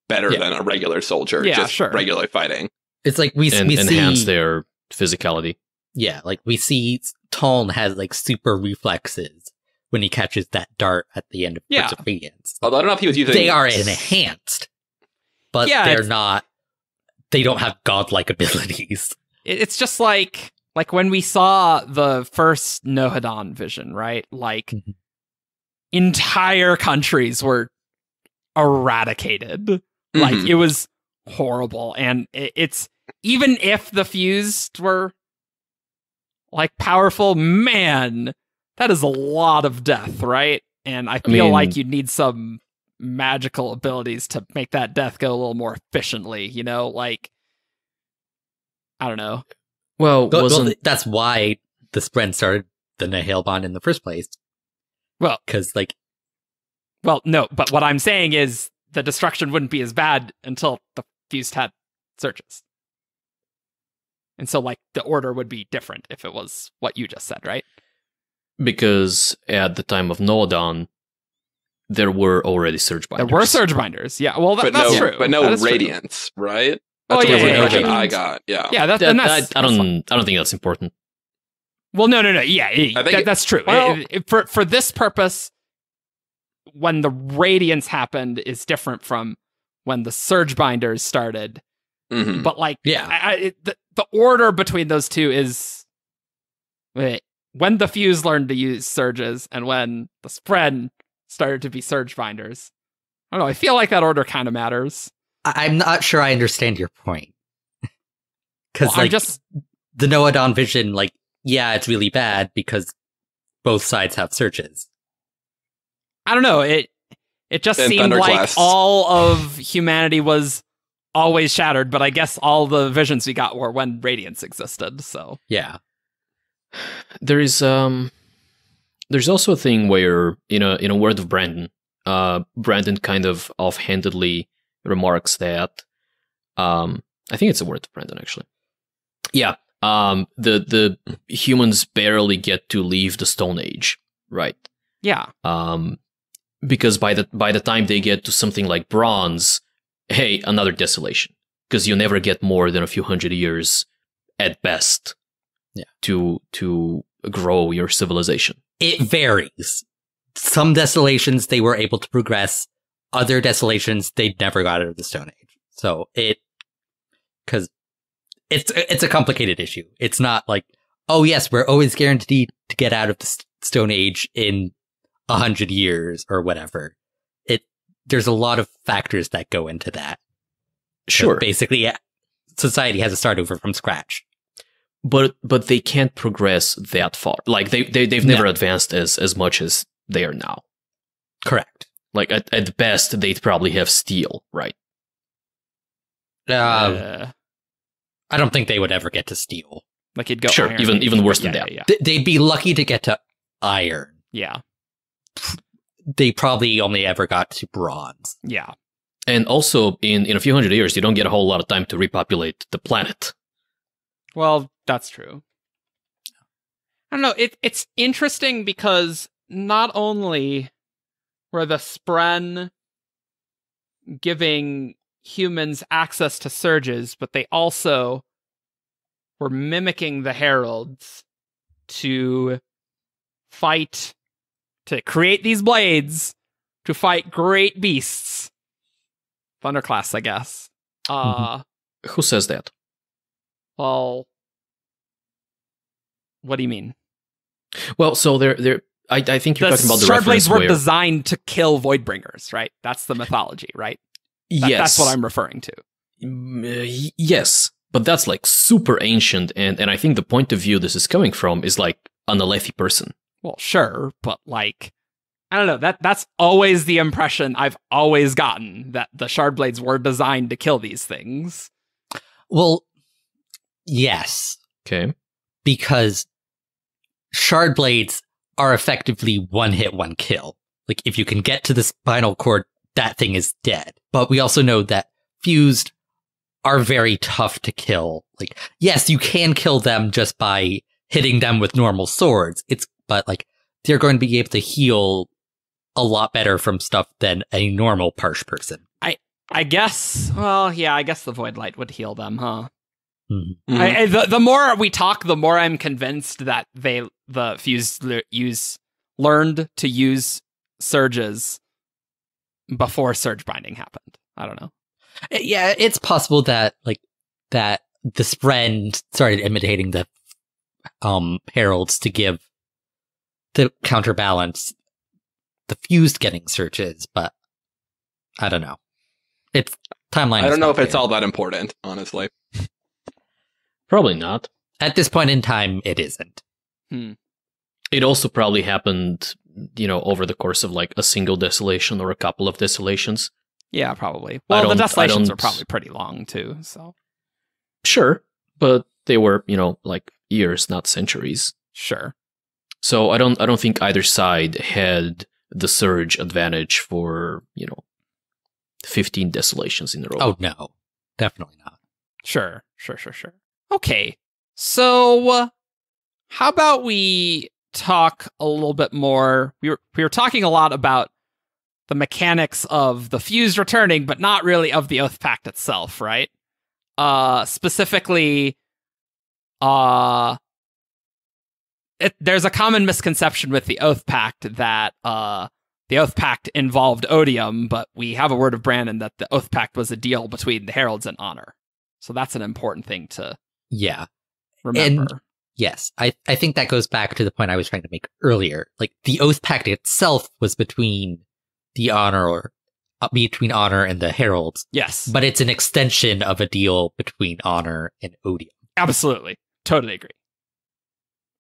better than a regular soldier, just regularly fighting. It's like we Enhance see their physicality. Yeah, like we see Taln has like super reflexes when he catches that dart at the end of Words of Radiance. Although I don't know if he was using... They are enhanced, but they're not... They don't have godlike abilities. It's just like when we saw the first Nohadon vision, right? Like, entire countries were eradicated. Like, it was horrible. And it's... Even if the fused were, like, powerful, man, that is a lot of death, right? And I feel like you'd need some magical abilities to make that death go a little more efficiently, you know? Like, I don't know. Well, that's why the Spren started the Nihil Bond in the first place. Well, because, like... Well, no, but what I'm saying is the destruction wouldn't be as bad until the fused had searches. And so, like, the order would be different if it was what you just said, right? Because at the time of Nohadon, there were already Surge Binders. There were Surge Binders, yeah. Well, that's true. But no Radiance, right? That's the version I got, Yeah, I don't think that's important. Well, no. Yeah, that's true. Well, for this purpose, when the Radiance happened is different from when the Surge Binders started. Mm-hmm. But, like, the order between those two is when the Fuse learned to use Surges and when the Spren started to be Surge Binders. I don't know, I feel like that order kind of matters. I'm not sure I understand your point. Because, like, the Nohadon vision, like, yeah, it's really bad because both sides have searches. I don't know, it just seemed like all of humanity was always shattered, but I guess all the visions we got were when Radiance existed, so. Yeah. There's also a thing where, in a word of Brandon, Brandon kind of offhandedly remarks that, I think it's a word of Brandon, actually. Yeah, the humans barely get to leave the Stone Age, right? Yeah. Because by the time they get to something like Bronze, hey, another desolation. Because you never get more than a few hundred years at best to grow your civilization. It varies. Some desolations, they were able to progress. Other desolations, they never got out of the Stone Age. So because it's a complicated issue. It's not like, oh yes, we're always guaranteed to get out of the Stone Age in 100 years or whatever. There's a lot of factors that go into that. Sure. Basically, society has to start over from scratch. But they can't progress that far. Like they've never advanced as much as they are now. Correct. Like at best, they'd probably have steel, right? I don't think they would ever get to steel. Like it'd go sure, iron. even worse than that. Yeah. They'd be lucky to get to iron. Yeah. They probably only ever got to bronze. Yeah. And also, in a few hundred years, you don't get a whole lot of time to repopulate the planet. Well, that's true. I don't know. It's interesting because not only were the Spren giving humans access to surges, but they also were mimicking the Heralds to fight, to create these blades, to fight great beasts. Thunderclass, I guess. Who says that? Well, what do you mean? Well, so I think you're talking about the Shard reference blades were where... designed to kill Voidbringers, right? That's the mythology, right? Yes. That's what I'm referring to. Yes, but that's like super ancient, and I think the point of view this is coming from is like an Alethi person. Well, sure, but like, I don't know. That's always the impression I've always gotten, that the shard blades were designed to kill these things. Well, yes, Okay. because shard blades are effectively one hit, one kill. Like, if you can get to the spinal cord, that thing is dead. But we also know that fused are very tough to kill. Like, yes, you can kill them just by hitting them with normal swords. But like, they're going to be able to heal a lot better from stuff than a normal Parsh person. I guess. Well, yeah, I guess the Void Light would heal them, huh? Mm-hmm. The more we talk, the more I'm convinced that the fused learned to use surges before surge binding happened. I don't know. Yeah, it's possible that the Spren started imitating the Heralds to give the counterbalance the fused getting searches, but I don't know. It's timeline. I don't know if it's all that important, honestly. Probably not. At this point in time, it isn't. It also probably happened, over the course of like a single desolation or a couple of desolations. Yeah, probably. Well, the Desolations are probably pretty long too, so. Sure, but they were, like years, not centuries. Sure. So I don't think either side had the surge advantage for, 15 desolations in a row. Oh no, definitely not. Sure. Okay, so how about we talk a little bit more? We were talking a lot about the mechanics of the fused returning, but not really of the Oathpact itself, right? Specifically, there's a common misconception with the Oathpact that the Oathpact involved odium, but we have a word of Brandon that the Oathpact was a deal between the Heralds and Honor. So that's an important thing to remember. And yes, I think that goes back to the point I was trying to make earlier. Like, the Oathpact itself was between Honor and the Heralds. Yes. But it's an extension of a deal between Honor and odium. Absolutely. Totally agree.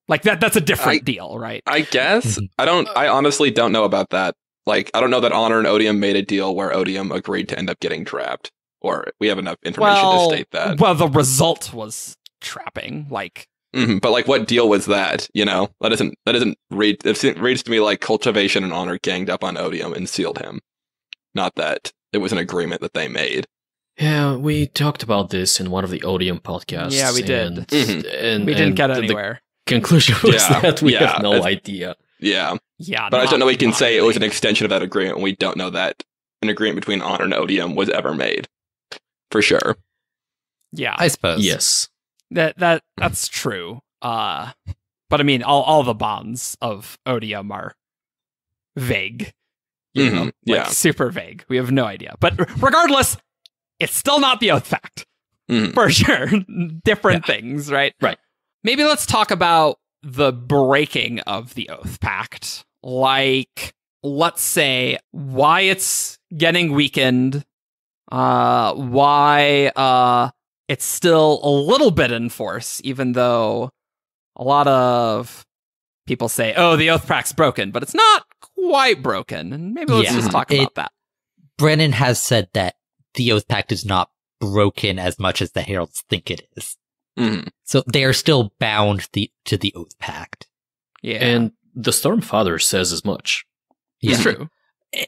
Like, that's a different deal, right? I guess. Mm-hmm. I honestly don't know about that. Like, I don't know that Honor and Odium made a deal where Odium agreed to end up getting trapped. Or we have enough information to state that. Well, the result was trapping, like... But, like, what deal was that, That doesn't read... It reads to me like Cultivation and Honor ganged up on Odium and sealed him. Not that it was an agreement that they made. Yeah, we talked about this in one of the Odium podcasts. Yeah, we did. And we didn't get anywhere. Conclusion was that we have no idea. Yeah. Yeah. But I don't know we can say it was an extension of that agreement. We don't know that an agreement between Honor and Odium was ever made. For sure. Yeah. I suppose. Yes. That's true. But I mean, all the bonds of Odium are vague. Super vague. We have no idea. But regardless, it's still not the Oathpact. For sure. Different things, right? Right. Maybe let's talk about the breaking of the Oathpact. Like, let's say why it's getting weakened, why it's still a little bit in force, even though a lot of people say, oh, the Oathpact's broken, but it's not quite broken. And maybe let's just talk about that. Brennan has said that the Oathpact is not broken as much as the Heralds think it is. So they are still bound to the Oathpact. Yeah. And the Stormfather says as much. It's true.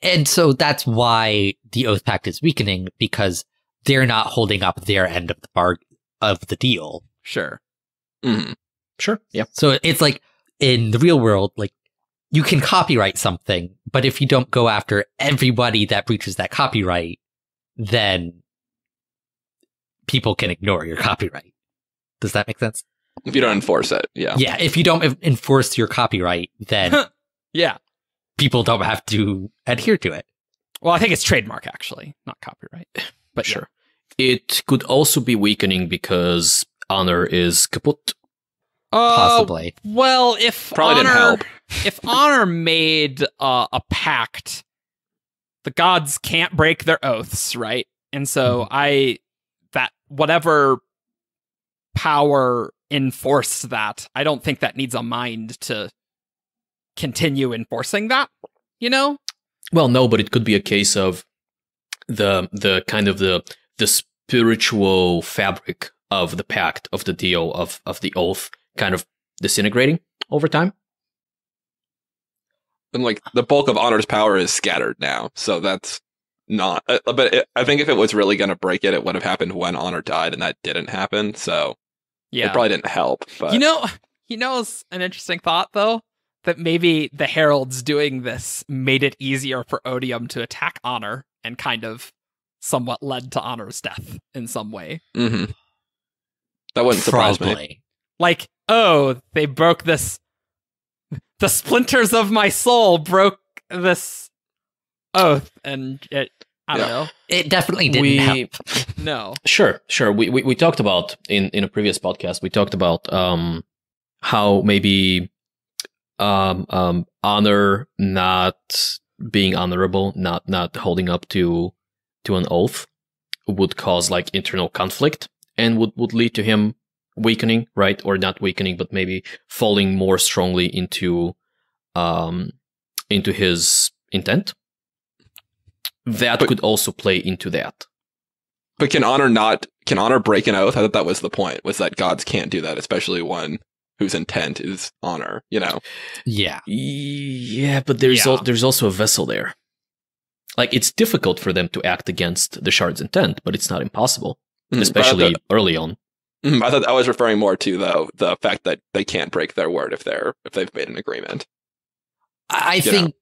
And so that's why the Oathpact is weakening, because they're not holding up their end of the deal. Sure. Sure. Yeah. So it's like, in the real world, like, you can copyright something, but if you don't go after everybody that breaches that copyright, then people can ignore your copyright. Does that make sense? If you don't enforce it, yeah. Yeah, if you don't enforce your copyright, then Yeah. people don't have to adhere to it. Well, I think it's trademark, actually, not copyright. But Sure. It could also be weakening because honor is kaput. Possibly. Well, if Probably didn't help. if honor made a pact, the gods can't break their oaths, right? And so that whatever power enforced that, I don't think that needs a mind to continue enforcing that, you know? Well, no, but it could be a case of the kind of the spiritual fabric of the pact, of the deal, of the oath kind of disintegrating over time. And like the bulk of Honor's power is scattered now, so that's not. I think if it was really going to break it, it would have happened when Honor died, and that didn't happen. So Yeah. it probably didn't help. But You know, it's an interesting thought, though, that maybe the Heralds doing this made it easier for Odium to attack Honor and kind of somewhat led to Honor's death in some way. that wouldn't surprise me. Probably. Like, oh, they broke this. The splinters of my soul broke this oath, and I don't know. It definitely didn't help. No. Sure. We talked about in a previous podcast. We talked about how maybe honor not being honorable, not holding up to an oath, would cause like internal conflict and would lead to him weakening, right? Or not weakening, but maybe falling more strongly into his intent. That could also play into that. But can Honor break an oath? I thought that was the point, was that gods can't do that, especially one whose intent is honor, you know? Yeah. Yeah, but there's also a vessel there. Like, it's difficult for them to act against the Shard's intent, but it's not impossible, especially early on. I thought I was referring more to, though, the fact that they can't break their word if they've made an agreement. I think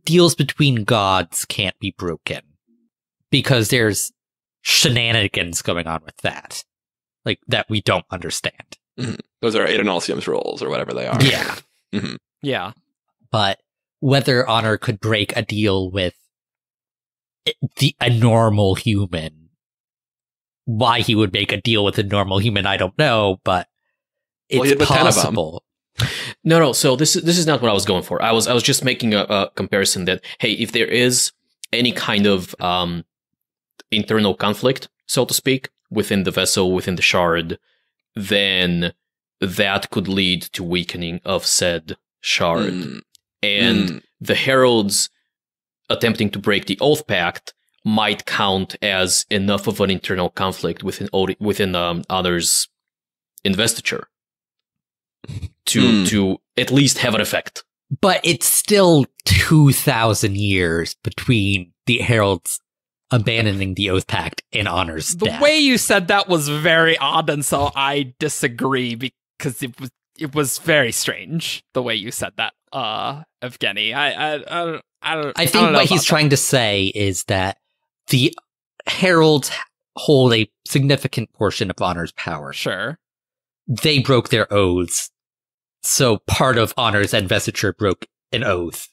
deals between gods can't be broken because there's shenanigans going on with that, like that we don't understand. Those are Adonalsium's rules or whatever they are. Yeah. Yeah. But whether Honor could break a deal with a normal human, why he would make a deal with a normal human, I don't know, but it's possible. No. So this is not what I was going for. I was just making a comparison that, hey, if there is any kind of internal conflict, so to speak, within the vessel, within the shard, then that could lead to weakening of said shard. And the Heralds attempting to break the Oathpact might count as enough of an internal conflict within Honor's investiture to at least have an effect. But it's still 2,000 years between the Heralds abandoning the Oathpact and Honor's death. The way you said that was very odd, and so I disagree because it was very strange the way you said that, Evgeni. I think what he's trying to say is that the Heralds hold a significant portion of Honor's power. Sure. They broke their oaths, so part of Honor's investiture broke an oath,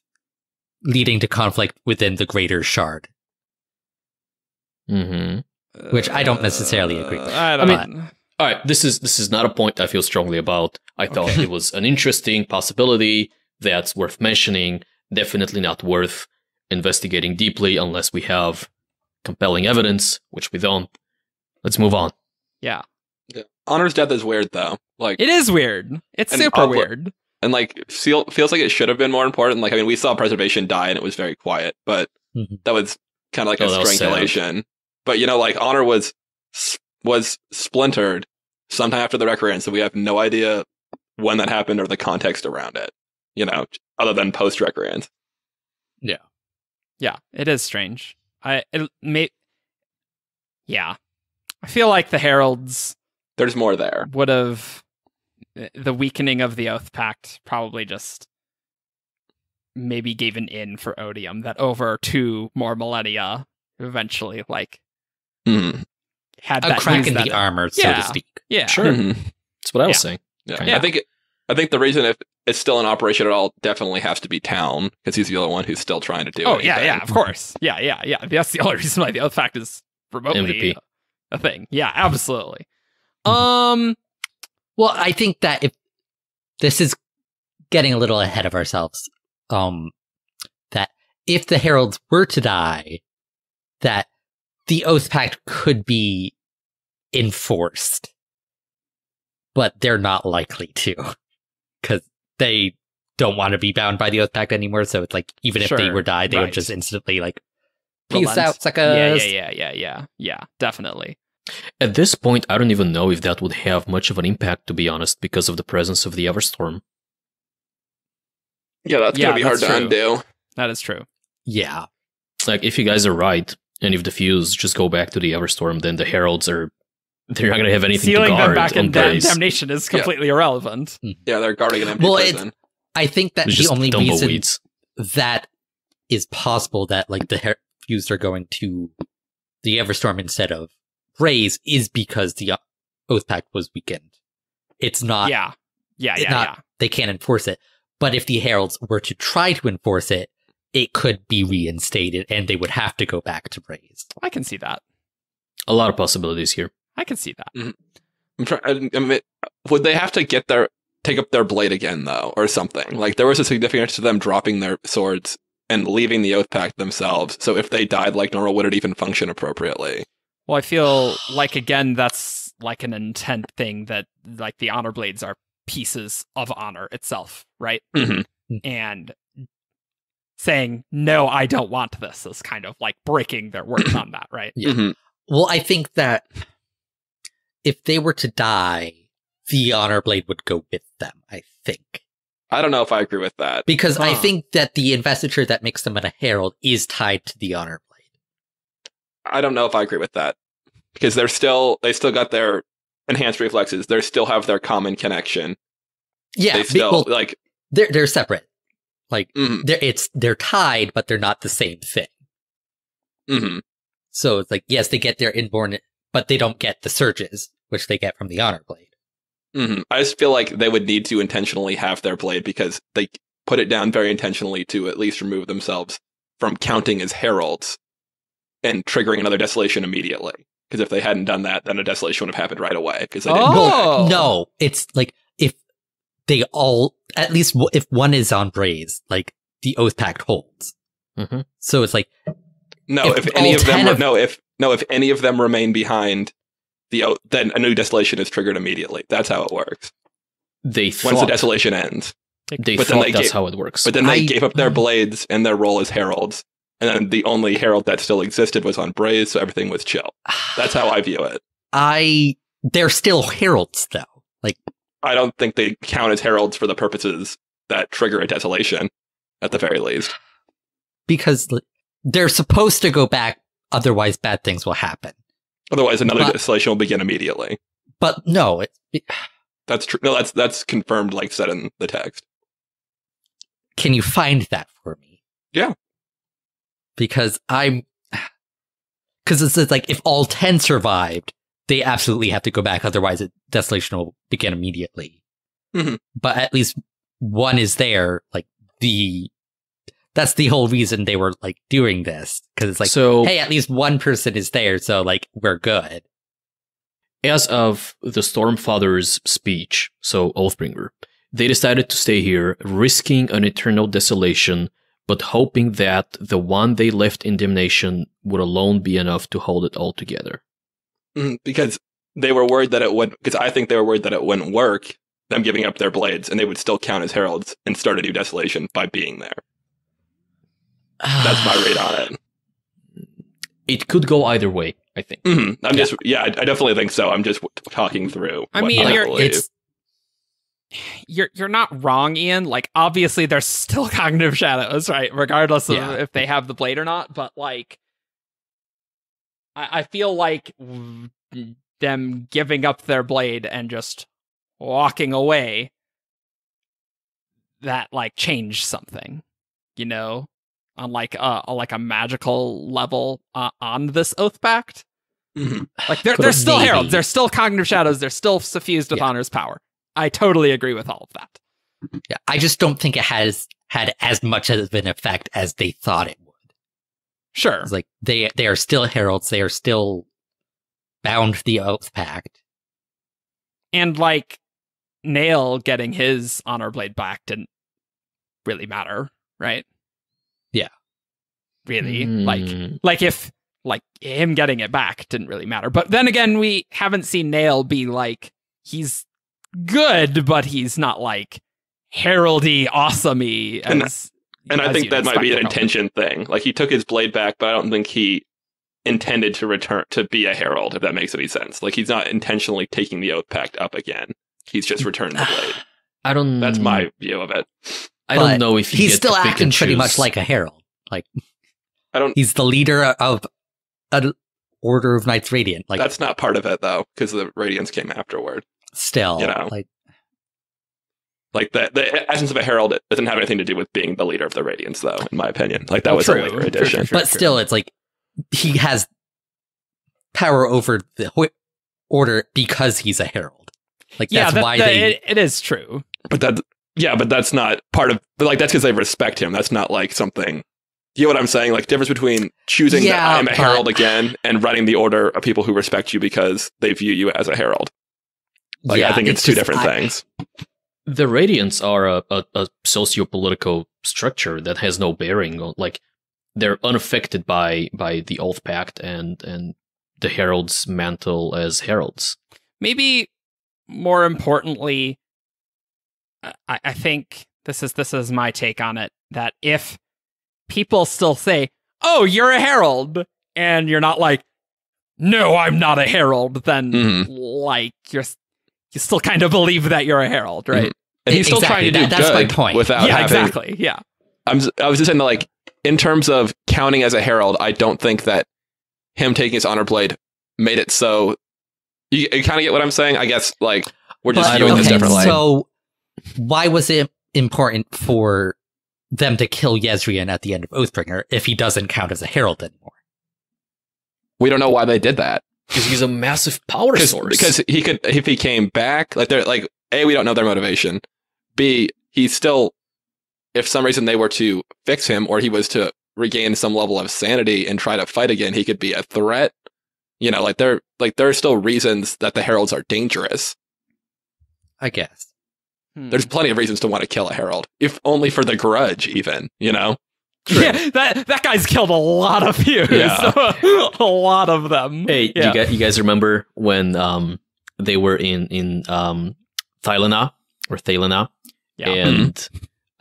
leading to conflict within the greater shard. Which I don't necessarily agree with. I mean, all right, this is not a point I feel strongly about. I thought it was an interesting possibility that's worth mentioning. Definitely not worth investigating deeply unless we have compelling evidence, which we don't. Let's move on. Yeah. Honor's death is weird, though. Like, it is weird. It's super weird. And like, feels like it should have been more important. Like, I mean, we saw Preservation die, and it was very quiet, but that was kind of like a strangulation. But you know, like, Honor was splintered sometime after the Recreant, so we have no idea when that happened or the context around it. You know, other than post Recreant. Yeah, it is strange. I feel like the Heralds. There's more there. Would have the weakening of the Oathpact probably just maybe gave an in for Odium that over 2 more millennia eventually had a that crack in that the armor, so to speak. Yeah. Sure. Mhm. That's what I was saying. Yeah. Yeah. I think the reason if it's still in operation at all definitely has to be Town, because he's the only one who's still trying to do it. Oh, yeah, of course. Yeah. That's the only reason why the Oathpact is remotely MVP. a thing. Yeah, absolutely. Well, I think that if this is getting a little ahead of ourselves, that if the Heralds were to die, that the Oathpact could be enforced, but they're not likely to, because they don't want to be bound by the Oathpact anymore. So it's like, even if they Sure, were died, they right. would just instantly like, peace Relent. out, suckers. Yeah, definitely. At this point, I don't even know if that would have much of an impact, to be honest, because of the presence of the Everstorm. Yeah, that's Yeah, going to be hard that's to true. undo. That is true. Yeah. Like, if you guys are right, and if the Fuse just go back to the Everstorm, then the Heralds are... They're not going to have anything Sealing to guard them back on in Braze. damnation is completely irrelevant. Yeah, they're guarding an empty Well, prison. I think that It's the just only reason tumbleweeds. that is possible that like the Fused are going to the Everstorm instead of Braze is because the Oathpact was weakened. It's not. Yeah. They can't enforce it. But if the Heralds were to try to enforce it, it could be reinstated, and they would have to go back to Braze. I can see that. A lot of possibilities here. I can see that. I mean, would they have to take up their blade again, though, or something? Like, there was a significance to them dropping their swords and leaving the Oathpact themselves. So if they died like normal, would it even function appropriately? Well, I feel like, again, that's like an intent thing that, like, the honor blades are pieces of honor itself, right? Mm-hmm. And saying, no, I don't want this is kind of like breaking their word on that, right? Yeah. Mm-hmm. Well, I think that if they were to die, the Honor Blade would go with them, I think. I don't know if I agree with that. Because I Huh. think that the investiture that makes them a herald is tied to the Honor Blade. I don't know if I agree with that. Because they still got their enhanced reflexes. They still have their common connection. Yeah, They still, well, they're separate. Like, Mhm. they're tied, but they're not the same thing. Mm-hmm. So it's like, yes, they get their inborn, but they don't get the surges, which they get from the Honor Blade. Mm-hmm. I just feel like they would need to intentionally have their blade because they put it down very intentionally to at least remove themselves from counting as heralds and triggering another desolation immediately. Because if they hadn't done that, then a desolation would have happened right away. Because they didn't. Oh! No, it's like, if they all, at least if one is on Braze, like, the Oathpact holds. Mm-hmm. So it's like, No, if if any all of them 10 of- if any of them remain behind then a new desolation is triggered immediately. That's how it works. They Once the thought, desolation ends. they but then thought they that's gave- how it works. But then they I- gave up their blades and their role as heralds. And then the only herald that still existed was on Braze, so everything was chill. That's how I view it. they're still heralds though. Like, I don't think they count as heralds for the purposes that trigger a desolation, at the very least. because they're supposed to go back, otherwise bad things will happen. Otherwise, another But- desolation will begin immediately. But no, That's true. No, that's confirmed, like said in the text. can you find that for me? Yeah. Because it's like, if all 10 survived, they absolutely have to go back, otherwise desolation will begin immediately. Mhm. But at least one is there, like, that's the whole reason they were, like, doing this. Because it's like, so, hey, at least one person is there, so, like, we're good. as of the Stormfather's speech, so Oathbringer, they decided to stay here, risking an eternal desolation, but hoping that the one they left in damnation would alone be enough to hold it all together. Because they were worried that it would. Because I think they were worried that it wouldn't work. Them giving up their blades, and they would still count as heralds and start a new desolation by being there. That's my read on it. It could go either way, I think. I definitely think so. I'm just talking through. I what mean, believe. You're not wrong, Ian. Like, obviously, there's still cognitive shadows, right? Regardless of Yeah. if they have the blade or not. But like, I feel like them giving up their blade and just walking away, that like changed something, you know, on like a magical level on this Oathpact. Like they're still heralds. They're still cognitive shadows. They're still suffused with honor's power. I totally agree with all of that. Yeah, I just don't think it has had as much of an effect as they thought it would. Sure. It's like they are still heralds. They are still bound to the Oathpact. And like Nail getting his honor blade back didn't really matter, right? Yeah. Really? Like if like him getting it back didn't really matter. But then again, we haven't seen Nail be like, he's good, but he's not like heraldy, awesome-y. And I think that might be an intention thing. Like he took his blade back, but I don't think he intended to return to be a herald, if that makes any sense. Like he's not intentionally taking the Oathpact up again. He's just returned the blade. That's my view of it. I don't know if he's still acting pretty much like a herald. Like he's the leader of an Order of Knights Radiant. Like that's not part of it though, because the Radiants came afterward. Still, you know, like the essence of a herald, it doesn't have anything to do with being the leader of the Radiants, though. In my opinion, like that was a later addition. But still, it's like he has power over the order because he's a herald. Like that's why it is true. But that's not part of. But like that's because they respect him. That's not like something. You know what I'm saying? Like difference between choosing that I'm a herald again and running the order of people who respect you because they view you as a herald. Like I think it's two different things. The Radiants are a socio-political structure that has no bearing on, like, they're unaffected by the Oathpact and the Heralds' mantle as heralds. Maybe more importantly, I think this is my take on it, that if people still say, "Oh, you're a herald," and you're not like, "No, I'm not a herald," then like you still kind of believe that you're a herald, right? And he's still trying to do that's good my point. without exactly. Yeah. I was just saying that, like, in terms of counting as a herald, I don't think that him taking his honor blade made it so. You kind of get what I'm saying? I guess, like, we're just viewing this differently. So, why was it important for them to kill Yezrian at the end of Oathbringer if he doesn't count as a herald anymore? We don't know why they did that. Because he's a massive power source. Because he could, if he came back, like, they're like, A, we don't know their motivation. B, he's still, if some reason they were to fix him or he was to regain some level of sanity and try to fight again, he could be a threat. You know, like there are still reasons that the heralds are dangerous. I guess. There's plenty of reasons to want to kill a herald, if only for the grudge, even, you know? True. Yeah, that guy's killed a lot of you. Yeah. A lot of them. Hey, you guys remember when they were in Dalinar or Dalinar, and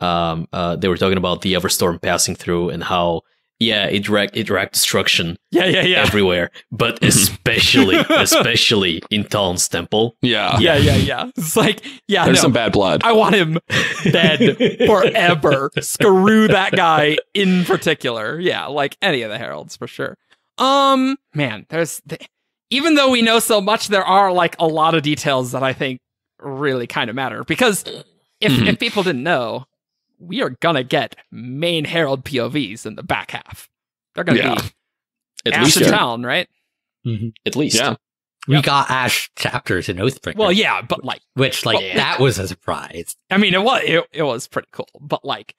they were talking about the Everstorm passing through and how it dragged destruction everywhere, but especially in Talon's temple. Yeah. It's like, there's some bad blood. I want him dead forever. Screw that guy in particular. Yeah, like any of the heralds for sure. Man, even though we know so much, there are like a lot of details that I think really kind of matter, because if people didn't know, we are gonna get main herald POVs in the back half. They're gonna be Ash and Talon, right? At least, we got Ash chapters in Oathbringer. Well, yeah, but like, that was a surprise. I mean, it was pretty cool, but like,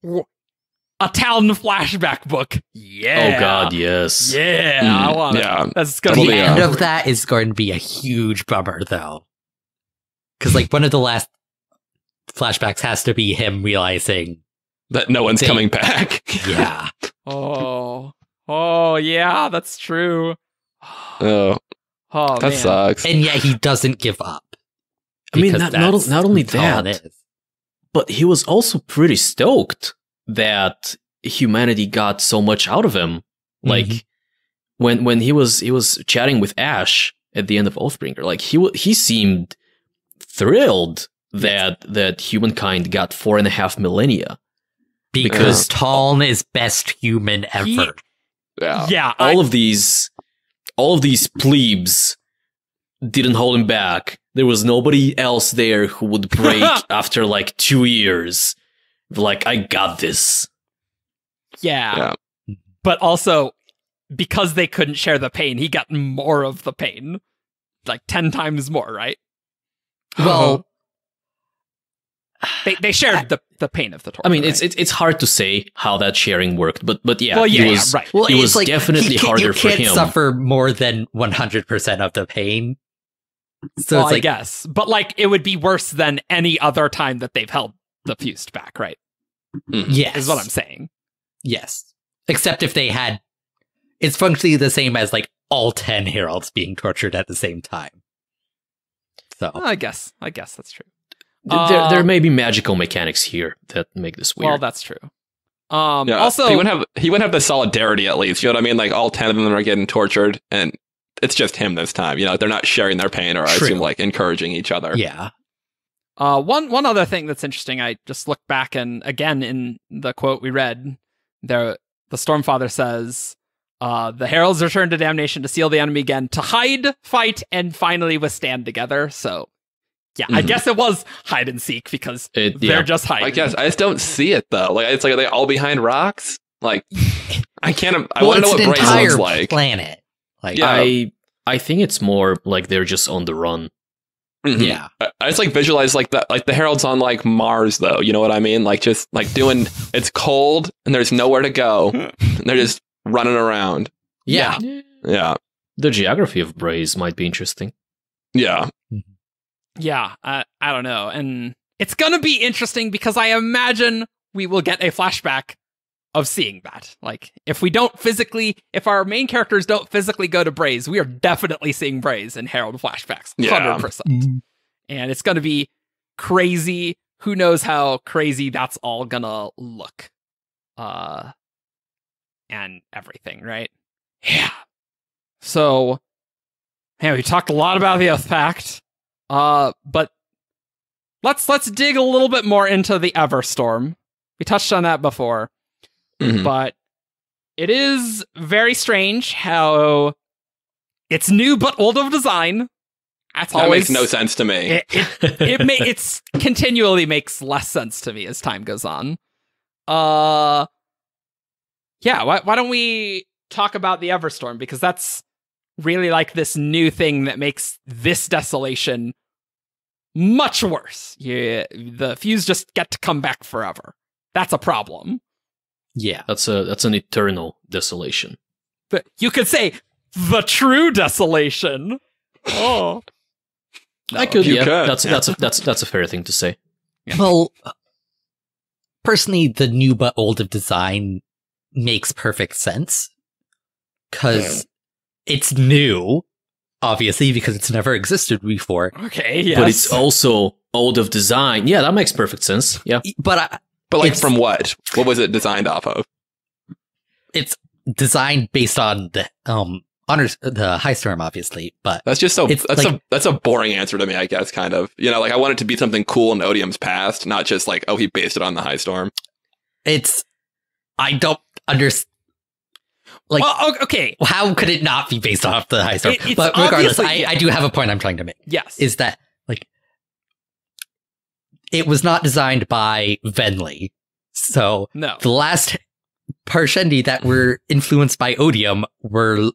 a Talon flashback book. Yeah. Oh God, yes. Yeah, I want it. That's gonna The be end of that is going to be a huge bummer, though, because like one of the last flashbacks has to be him realizing that no one's coming back. Yeah. Oh, yeah, that's true. That man. sucks. And yet he doesn't give up. I mean, not only that, but he was also pretty stoked that humanity got so much out of him. Like when he was chatting with Ash at the end of Oathbringer, like he seemed thrilled that humankind got 4.5 millennia because Talon is best human ever. All of these plebes didn't hold him back. There was nobody else there who would break after like 2 years. Like, I got this. Yeah. But also, because they couldn't share the pain, he got more of the pain. Like 10 times more, right? Well, they shared the pain of the torture. I mean, right? it's hard to say how that sharing worked, but yeah, Well, yeah, it was, right. well, it was like, definitely harder for him. You can't suffer more than 100% of the pain. So well, it's like, I guess. But, like, it would be worse than any other time that they've held the fused back, right? yes. Is what I'm saying. Yes. Except if they had... It's functionally the same as, like, all 10 heralds being tortured at the same time. So I guess that's true. There may be magical mechanics here that make this weird. Well, that's true. Yeah, Also, he wouldn't have the solidarity at least. You know what I mean? Like all 10 of them are getting tortured, and it's just him this time. You know, they're not sharing their pain, or I True. assume like encouraging each other. yeah. one other thing that's interesting, I just looked back, and again in the quote we read, the Stormfather says, the Heralds return to Damnation to seal the enemy again, to hide, fight, and finally withstand together. So, yeah, I guess it was hide and seek because they're just hiding. I guess I just don't see it though. Like it's like, are they all behind rocks? Like I can't. I Well, want to know it's what an Bryce entire looks like. planet. Like, Yeah. I think it's more like they're just on the run. Mhm. yeah. I just like visualize like the Heralds on like Mars though. You know what I mean? Like just like doing. It's cold and there's nowhere to go. And they're just running around. Yeah. Yeah. The geography of Braze might be interesting. Yeah. Yeah, I don't know. And it's going to be interesting because I imagine we will get a flashback of seeing that. Like, if our main characters don't physically go to Braze, we are definitely seeing Braze in Herald flashbacks. Yeah. 100%. And it's going to be crazy. Who knows how crazy that's all going to look. And everything, right? Yeah. So, we talked a lot about the Oathpact. But let's dig a little bit more into the Everstorm. We touched on that before, but it is very strange how it's new but old of design. That makes no sense to me. It's continually makes less sense to me as time goes on. Why don't we talk about the Everstorm, because that's really like this new thing that makes this desolation much worse. Yeah, the fuse just get to come back forever. That's a problem. Yeah. That's an eternal desolation. But you could say the true desolation. Oh, I could. You Yeah, could. that's a fair thing to say. Well, personally, the new but old of design makes perfect sense. Because it's new, obviously, because it's never existed before. okay, yes. But it's also old of design. Yeah, that makes perfect sense. Yeah. But But like it's- from what? What was it designed off of? it's designed based on the honors, the High Storm, obviously. But That's just so. It's That's a boring answer to me, I guess. Kind of. You know, like I want it to be something cool in Odium's past, not just like, oh, he based it on the High Storm. I don't understand. Like, well, okay. how could it not be based off the High Storm? It's But regardless, obviously- I do have a point I'm trying to make. Yes. Is that, like, it was not designed by Venli. So no. the last Parshendi that were influenced by Odium were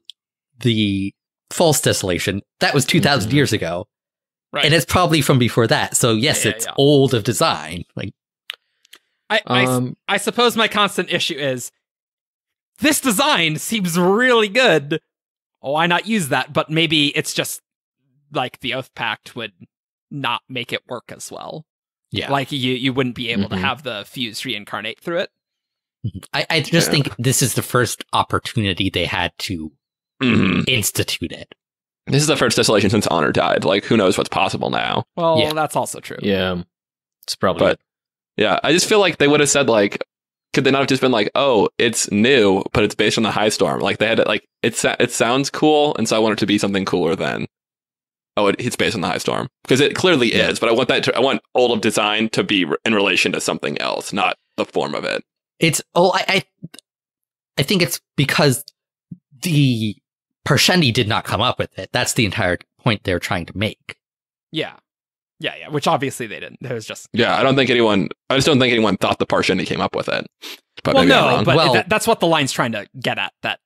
the False Desolation. That was 2,000 years ago. Right. And it's probably from before that. So yes, Yeah, it's yeah. old of design. Like, I suppose my constant issue is this design seems really good. Why not use that? But maybe it's just like the Oathpact would not make it work as well. yeah. Like you wouldn't be able to Mhm. have the fuse reincarnate through it. I just Yeah. think this is the first opportunity they had to institute it. This is the first desolation since Honor died. Like, who knows what's possible now? Well, Yeah. that's also true. Yeah. It's probably. But yeah, I just feel like they would have said like, could they not have just been like, oh, it's new, but it's based on the High Storm? Like they had like it sounds cool, and so I want it to be something cooler than, oh, it's based on the High Storm, because it clearly is. But I want old of design to be in relation to something else, not the form of it. I think it's because the Parshendi did not come up with it. That's the entire point they're trying to make. Yeah. Which obviously they didn't. It was just Yeah, I just don't think anyone thought the Parshendi came up with it. But well, maybe I'm no, wrong. but Well- that's what the line's trying to get at. That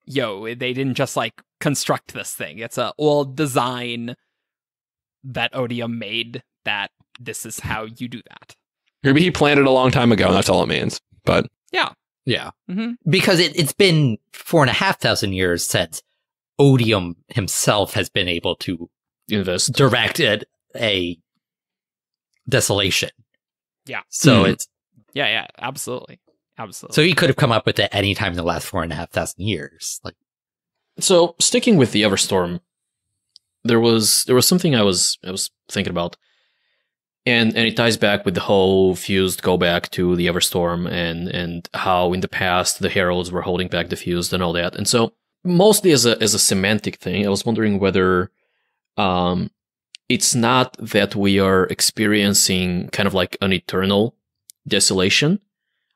they didn't just like construct this thing. It's a old design that Odium made that this is how you do that. Maybe he planned it a long time ago, and that's all it means. But Yeah. Mm-hmm. Because it's been 4,500 years since Odium himself has been able to direct a desolation. Yeah. So it's... Yeah, absolutely. So he could have come up with it any time in the last 4,500 years. Like, So sticking with the Everstorm, there was something I was thinking about, and it ties back with the whole fused go back to the Everstorm and how in the past the Heralds were holding back the fused and all that. And so mostly as a semantic thing, I was wondering whether it's not that we are experiencing kind of like an eternal desolation.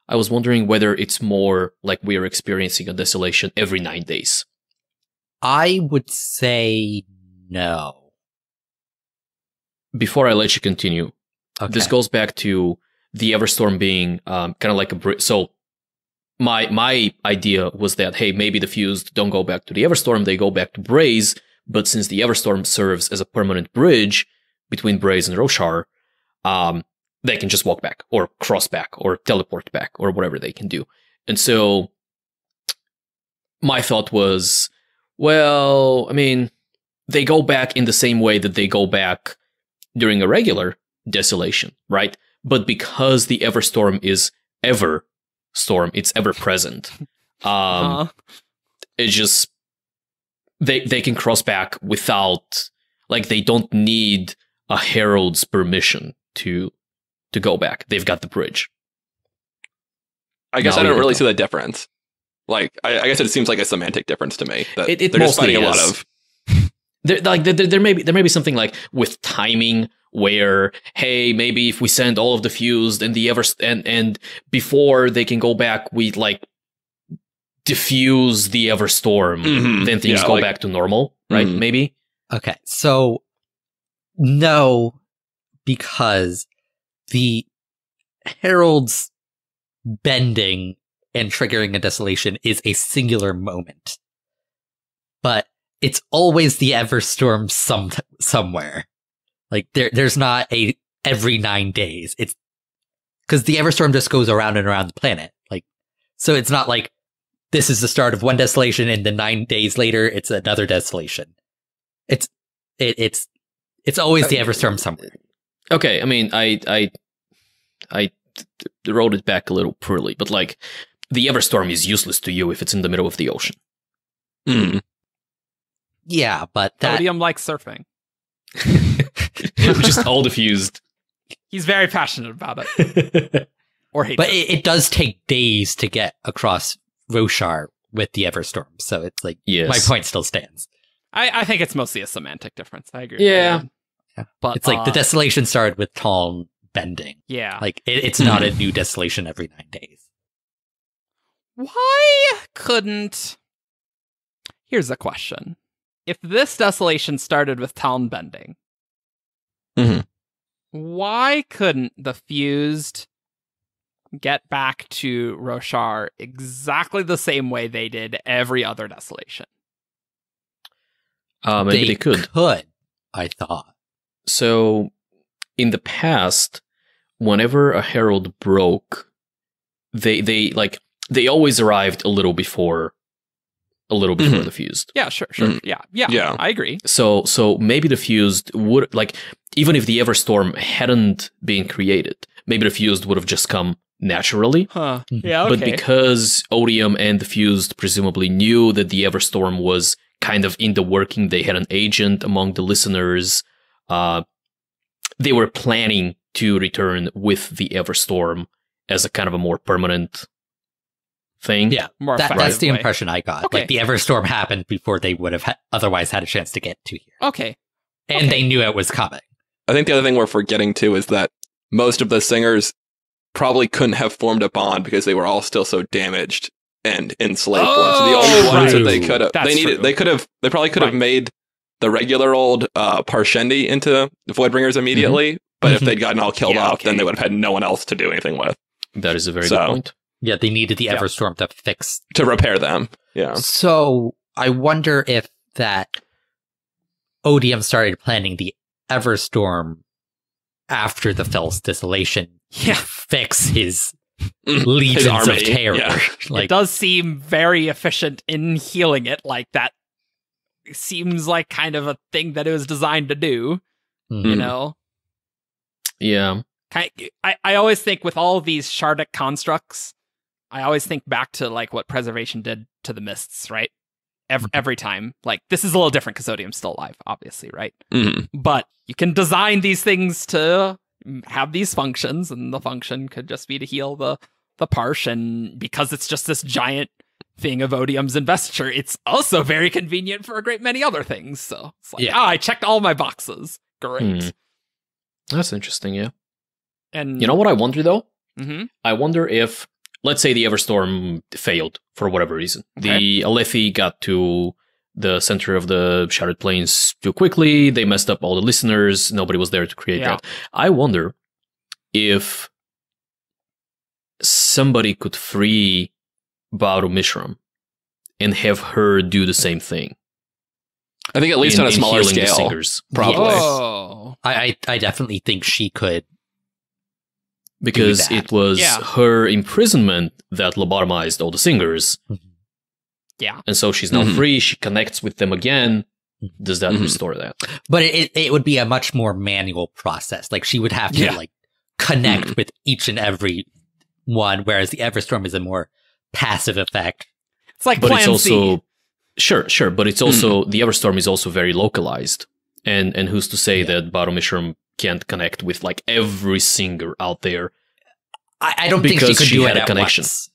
I was wondering whether it's more like we are experiencing a desolation every 9 days. I would say no. Before I let you continue, Okay. this goes back to the Everstorm being kind of like so my idea was that, hey, maybe the fused don't go back to the Everstorm, they go back to Braze, but since the Everstorm serves as a permanent bridge between Braze and Roshar, they can just walk back, or cross back, or teleport back, or whatever they can do. And so my thought was, well, I mean, they go back in the same way that they go back during a regular desolation, right? But because the Everstorm is Everstorm, it's ever present. It just they can cross back without, like, they don't need a Herald's permission to go back. They've got the bridge. I guess I don't really see the difference. Like, I guess it seems like a semantic difference to me. That It they're just fighting a lot is. of. There may be something like with timing where, hey, maybe if we send all of the fused and the and before they can go back, we like diffuse the Everstorm, then things go back to normal, right? Maybe. Okay, so no, because the Herald's bending and triggering a desolation is a singular moment. But it's always the Everstorm somewhere. Like, there's not a every 9 days. It's because the Everstorm just goes around and around the planet. Like, so it's not like this is the start of one desolation and then 9 days later it's another desolation. It's always the Everstorm somewhere. Okay, I mean, I wrote it back a little poorly, but like, the Everstorm is useless to you if it's in the middle of the ocean. Yeah, but that... Odium likes surfing. Just all diffused. He's very passionate about it. Or hates But it. it does take days to get across Roshar with the Everstorm, so it's like, Yes. my point still stands. I think it's mostly a semantic difference. I agree. Yeah. Yeah. But It's like the desolation started with Taln bending. Yeah. Like, it's not a new desolation every 9 days. Why couldn't... Here's a question. If this desolation started with town bending, why couldn't the fused get back to Roshar exactly the same way they did every other desolation? Maybe they could, I thought. So, in the past, whenever a Herald broke, they always arrived a little before the fused. Yeah, sure. Yeah, I agree. So maybe the fused would, like, even if the Everstorm hadn't been created, maybe the fused would have just come naturally. Huh. Yeah, okay. But because Odium and the fused presumably knew that the Everstorm was kind of in the working, they had an agent among the listeners, they were planning to return with the Everstorm as a kind of a more permanent thing. Yeah, More that's the way. impression I got. Okay. Like, the Everstorm happened before they would have otherwise had a chance to get to here. Okay. And they knew it was coming. I think the other thing we're forgetting too is that most of the singers probably couldn't have formed a bond because they were all still so damaged and enslaved. So the only ones that they could have, they probably could have made the regular old Parshendi into Voidbringers immediately. But if they'd gotten all killed off, then they would have had no one else to do anything with. That is a very good point. Yeah, they needed the Everstorm to fix... To repair them. Yeah. So I wonder if that Odium started planning the Everstorm after the Fel's Desolation Yeah. to fix his His legions of army, terror. yeah. Like, It does seem very efficient in healing it. Like that seems like kind of a thing that it was designed to do. Mhm. You know, Yeah. I always think with all these Shardic constructs, I always think back to like what Preservation did to the Mists, right? Every time. Like, this is a little different because Odium's still alive, obviously, right? Mhm. But you can design these things to have these functions, and the function could just be to heal the Parsh, and because it's just this giant thing of Odium's investiture, it's also very convenient for a great many other things. So it's like, Yeah. I checked all my boxes. Great. That's interesting, yeah. And You know what I wonder, though? Mhm. I wonder if, let's say the Everstorm failed for whatever reason. Okay. The Alethi got to the center of the Shattered Plains too quickly. They messed up all the listeners. Nobody was there to create Yeah. that. I wonder if somebody could free Baru Mishram and have her do the same thing. I think at least on a in smaller healing the scale. singers. Probably. Oh. I definitely think she could. Because that. it was Yeah. her imprisonment that lobotomized all the singers. Yeah. And so she's now Mhm. free. She connects with them again. Does that Mhm. restore that? But it would be a much more manual process. Like, she would have to Yeah. like connect Mhm. with each and every one, whereas the Everstorm is a more passive effect. It's like But Plan it's also C. sure. But it's also the Everstorm is also very localized. And who's to say that Baru Mishram can't connect with like every singer out there? I don't think she Because could she do had it a at connection. once.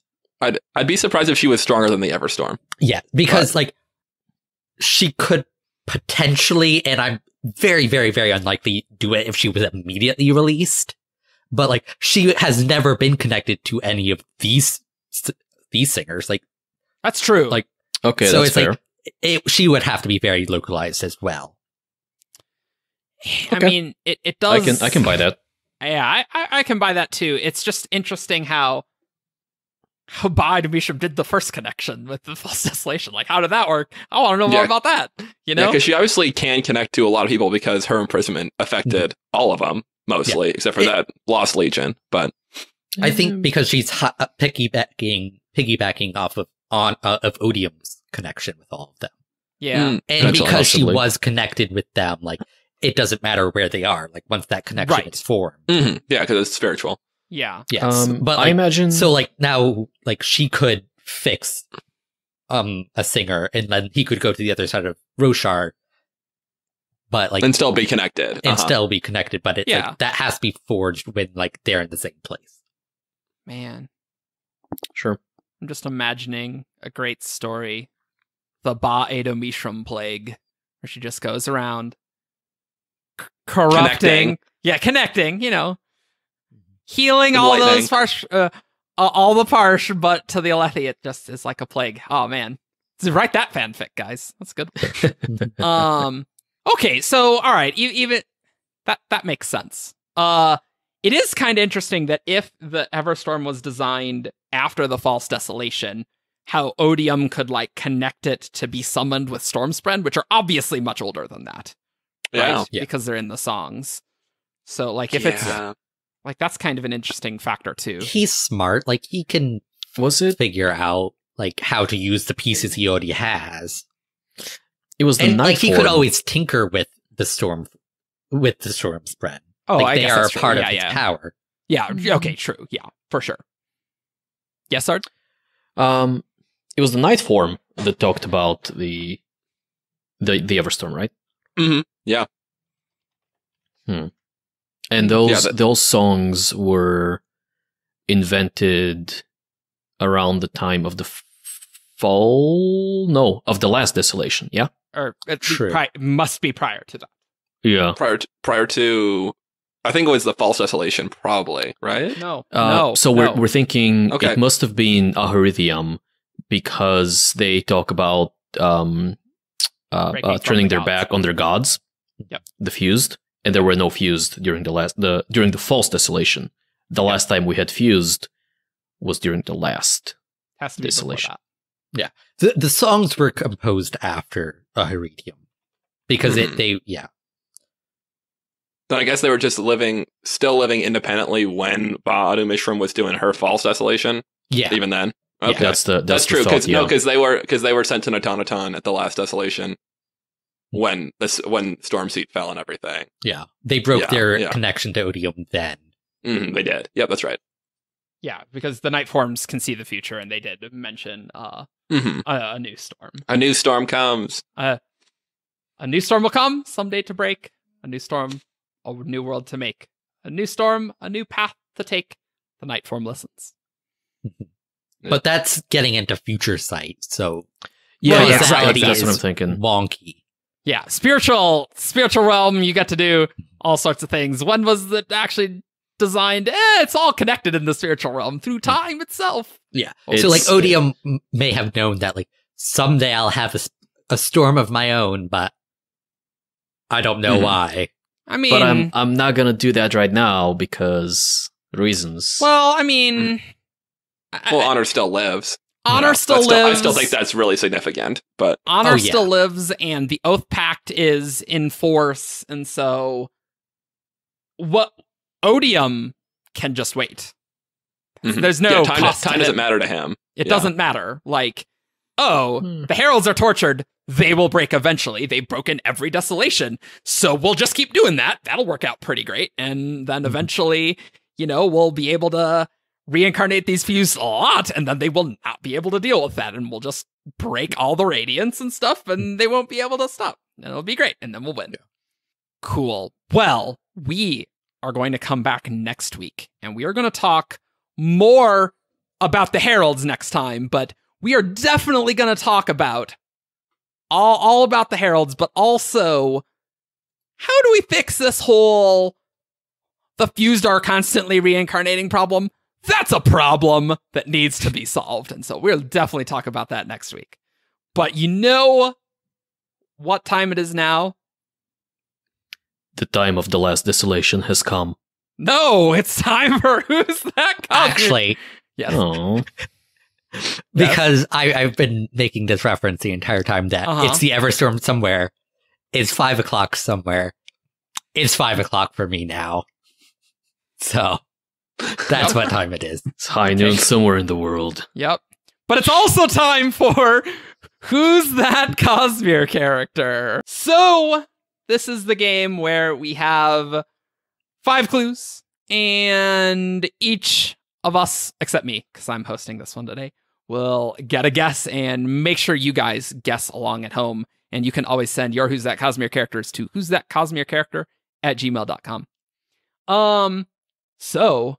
I'd be surprised if she was stronger than the Everstorm. Yeah, because like she could potentially, and I'm very, very, very unlikely do it if she was immediately released. But like, she has never been connected to any of these singers. Like, That's true. Like, Okay, so that's it's fair. like she would have to be very localized as well. I okay. mean, it does. I can buy that. Yeah, I can buy that too. It's just interesting how Bide Mishram did the first connection with the false desolation. Like, how did that work? I want to know more Yeah. about that. You know? because she obviously can connect to a lot of people because her imprisonment affected all of them, mostly, except for that Lost Legion. But I think because she's piggybacking off of Odium's connection with all of them. Yeah. Mm, And potentially. because she Possibly. was connected with them, like, it doesn't matter where they are. Like, once that connection Right. is formed. mhm, yeah, because it's spiritual. Yeah. Yes. but I like, imagine. so like now, like, she could fix a singer, and then he could go to the other side of Roshar, but like And still be connected. and Uh-huh. still be connected. But it's Yeah. like that has to be forged when like they're in the same place. Man, Sure. I'm just imagining a great story. The Ba Edo Mishram plague, where she just goes around corrupting. Connecting. Yeah, connecting, you know. Healing And all lightning. those Parsh, all the Parsh, but to the Alethi, it just is like a plague. Oh man, write that fanfic, guys. That's good. Okay, so all right, even that makes sense. It is kind of interesting that if the Everstorm was designed after the False Desolation, how Odium could like connect it to be summoned with Stormsprend, which are obviously much older than that, Yeah. right? Yeah. Because they're in the songs. So like if it's Yeah. like that's kind of an interesting factor too. He's smart. Like, he can Was it? figure out like how to use the pieces he already has, It was the and night like he could form. always tinker with the storm spread. Oh, like, I they guess are that's true. part Yeah, of his yeah. power. Yeah. Okay. True. Yeah. For sure. Yes, Sarge? It was the night form that talked about the Everstorm, right? Mhm, yeah. And those Yeah, those songs were invented around the time of the fall, of the last Desolation. Yeah, Or it True. must be prior to that. yeah. Prior to, I think it was the False Desolation, probably, right? No. So we're thinking Okay. it must have been Aharithium because they talk about Breaking from turning the their gods. back on their gods. Yep. The fused, and there were no fused during during the False Desolation. The last time we had fused was during the last has to be Desolation. before The songs were composed after Heredium because Then I guess they were just still living independently when Ba'adu Mishram was doing her false desolation. Yeah. Even then. Yeah. Okay. That's true. Because Because they were sent to Automaton at the last desolation when Storm Seat fell and everything. Yeah. They broke their yeah. connection to Odium then. They did. Yep, that's right. Yeah, because the night forms can see the future, and they did mention a new storm. A new storm comes. A new storm will come someday to break. A new storm, a new world to make. A new storm, a new path to take. The night form listens. But that's getting into future sight, so Yeah, Well, that's yeah, what I'm thinking. wonky. Yeah, spiritual realm, you get to do all sorts of things. When was it actually designed? It's all connected in the spiritual realm through time itself. Yeah. It's- So, like, Odium may have known that, like, someday I'll have a storm of my own, but I don't know why. I mean, But I'm not gonna do that right now because reasons. well, I mean, Well, Honor still lives. Honor You know, still lives. I still think that's really significant, but Honor Oh, yeah. still lives, and the Oathpact is in force, and so what Odium can just wait. There's no time cost to doesn't him. matter to him. It Yeah. doesn't matter. Like, the Heralds are tortured. They will break eventually. They've broken every desolation. So we'll just keep doing that. That'll work out pretty great. And then eventually, we'll be able to reincarnate these fused a lot, and then they will not be able to deal with that. And we'll just break all the radiance and stuff, and they won't be able to stop. And it'll be great. And then we'll win. Yeah. Cool. Well, we are going to come back next week, and we are going to talk more about the Heralds next time, but we are definitely going to talk about all about the Heralds, but also how do we fix this whole the fused are constantly reincarnating problem? That's a problem that needs to be solved, and so we'll definitely talk about that next week. But you know what time it is now? The time of the last desolation has come. No, it's time for Who's That Cosmere? Actually, Yes. Oh, because I've been making this reference the entire time that it's the Everstorm somewhere. It's 5 o'clock somewhere. It's 5 o'clock for me now. So that's what time it is. it's high noon somewhere in the world. Yep. But it's also time for Who's That Cosmere Character? So, this is the game where we have 5 clues, and each of us, except me, because I'm hosting this one today, will get a guess and make sure you guys guess along at home. And you can always send your Who's That Cosmere Characters to whosthatcosmerecharacter@gmail.com. So,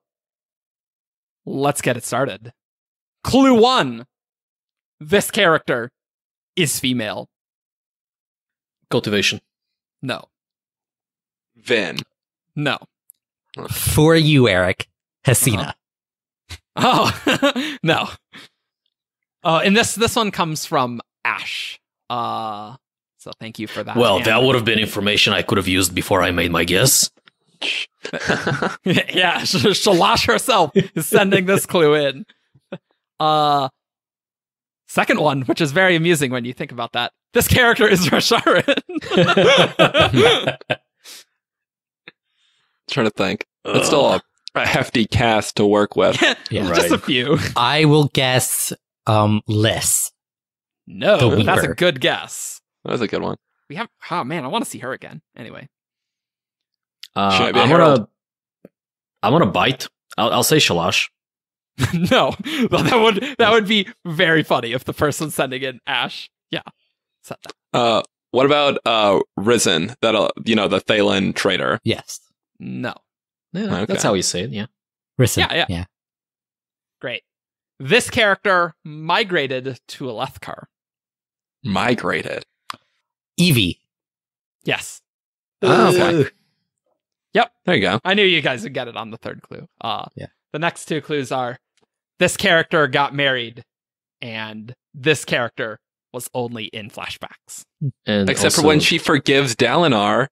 let's get it started. Clue 1. This character is female. Cultivation. No. Vin. No. For you, Eric, Hesina. Oh, no. And this one comes from Ash. So thank you for that. Well, And- that would have been information I could have used before I made my guess. yeah, Shalash herself is sending this clue in. Second one, which is very amusing when you think about that. This character is Roshar. Trying to think. It's still a hefty cast to work with. Yeah. Just a few. I will guess Liss. No, The that's a Weaver. good guess. That was a good one. We have. Oh man, I want to see her again. Anyway, Should I be a I'm herald? gonna bite. I'll say Shalash. no, well, that would be very funny if the person sending in Ash. Yeah, said that. What about Risen? The Thalen traitor. Yes. No, Yeah, Okay. that's how you say it. Yeah. Risen. Yeah. Great. This character migrated to Alethkar. Migrated. Evie. Yes. Oh, okay. Yep. There you go. I knew you guys would get it on the third clue. Yeah. The next 2 clues are this character got married, and this character was only in flashbacks. And Except for also, when she forgives Dalinar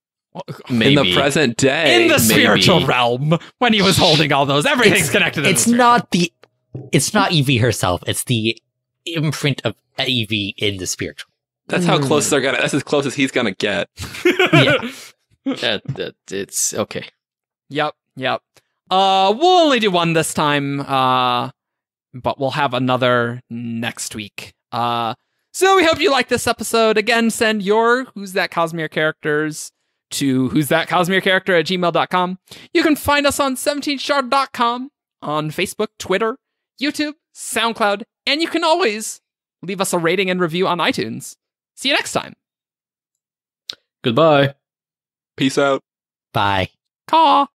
maybe in the present day. In the spiritual maybe. realm, when he was holding all those, everything's connected. In It's the not Evie herself. It's the imprint of EV in the spiritual. That's how close they're gonna. That's as close as he's gonna get. Yeah. It's okay. Yep. We'll only do one this time, but we'll have another next week. So we hope you like this episode. Again, send your Who's That Cosmere characters to whosthatcosmerecharacter@gmail.com. You can find us on 17shard.com, on Facebook, Twitter, YouTube, SoundCloud, and you can always leave us a rating and review on iTunes. See you next time. Goodbye. Peace out. Bye. Caw.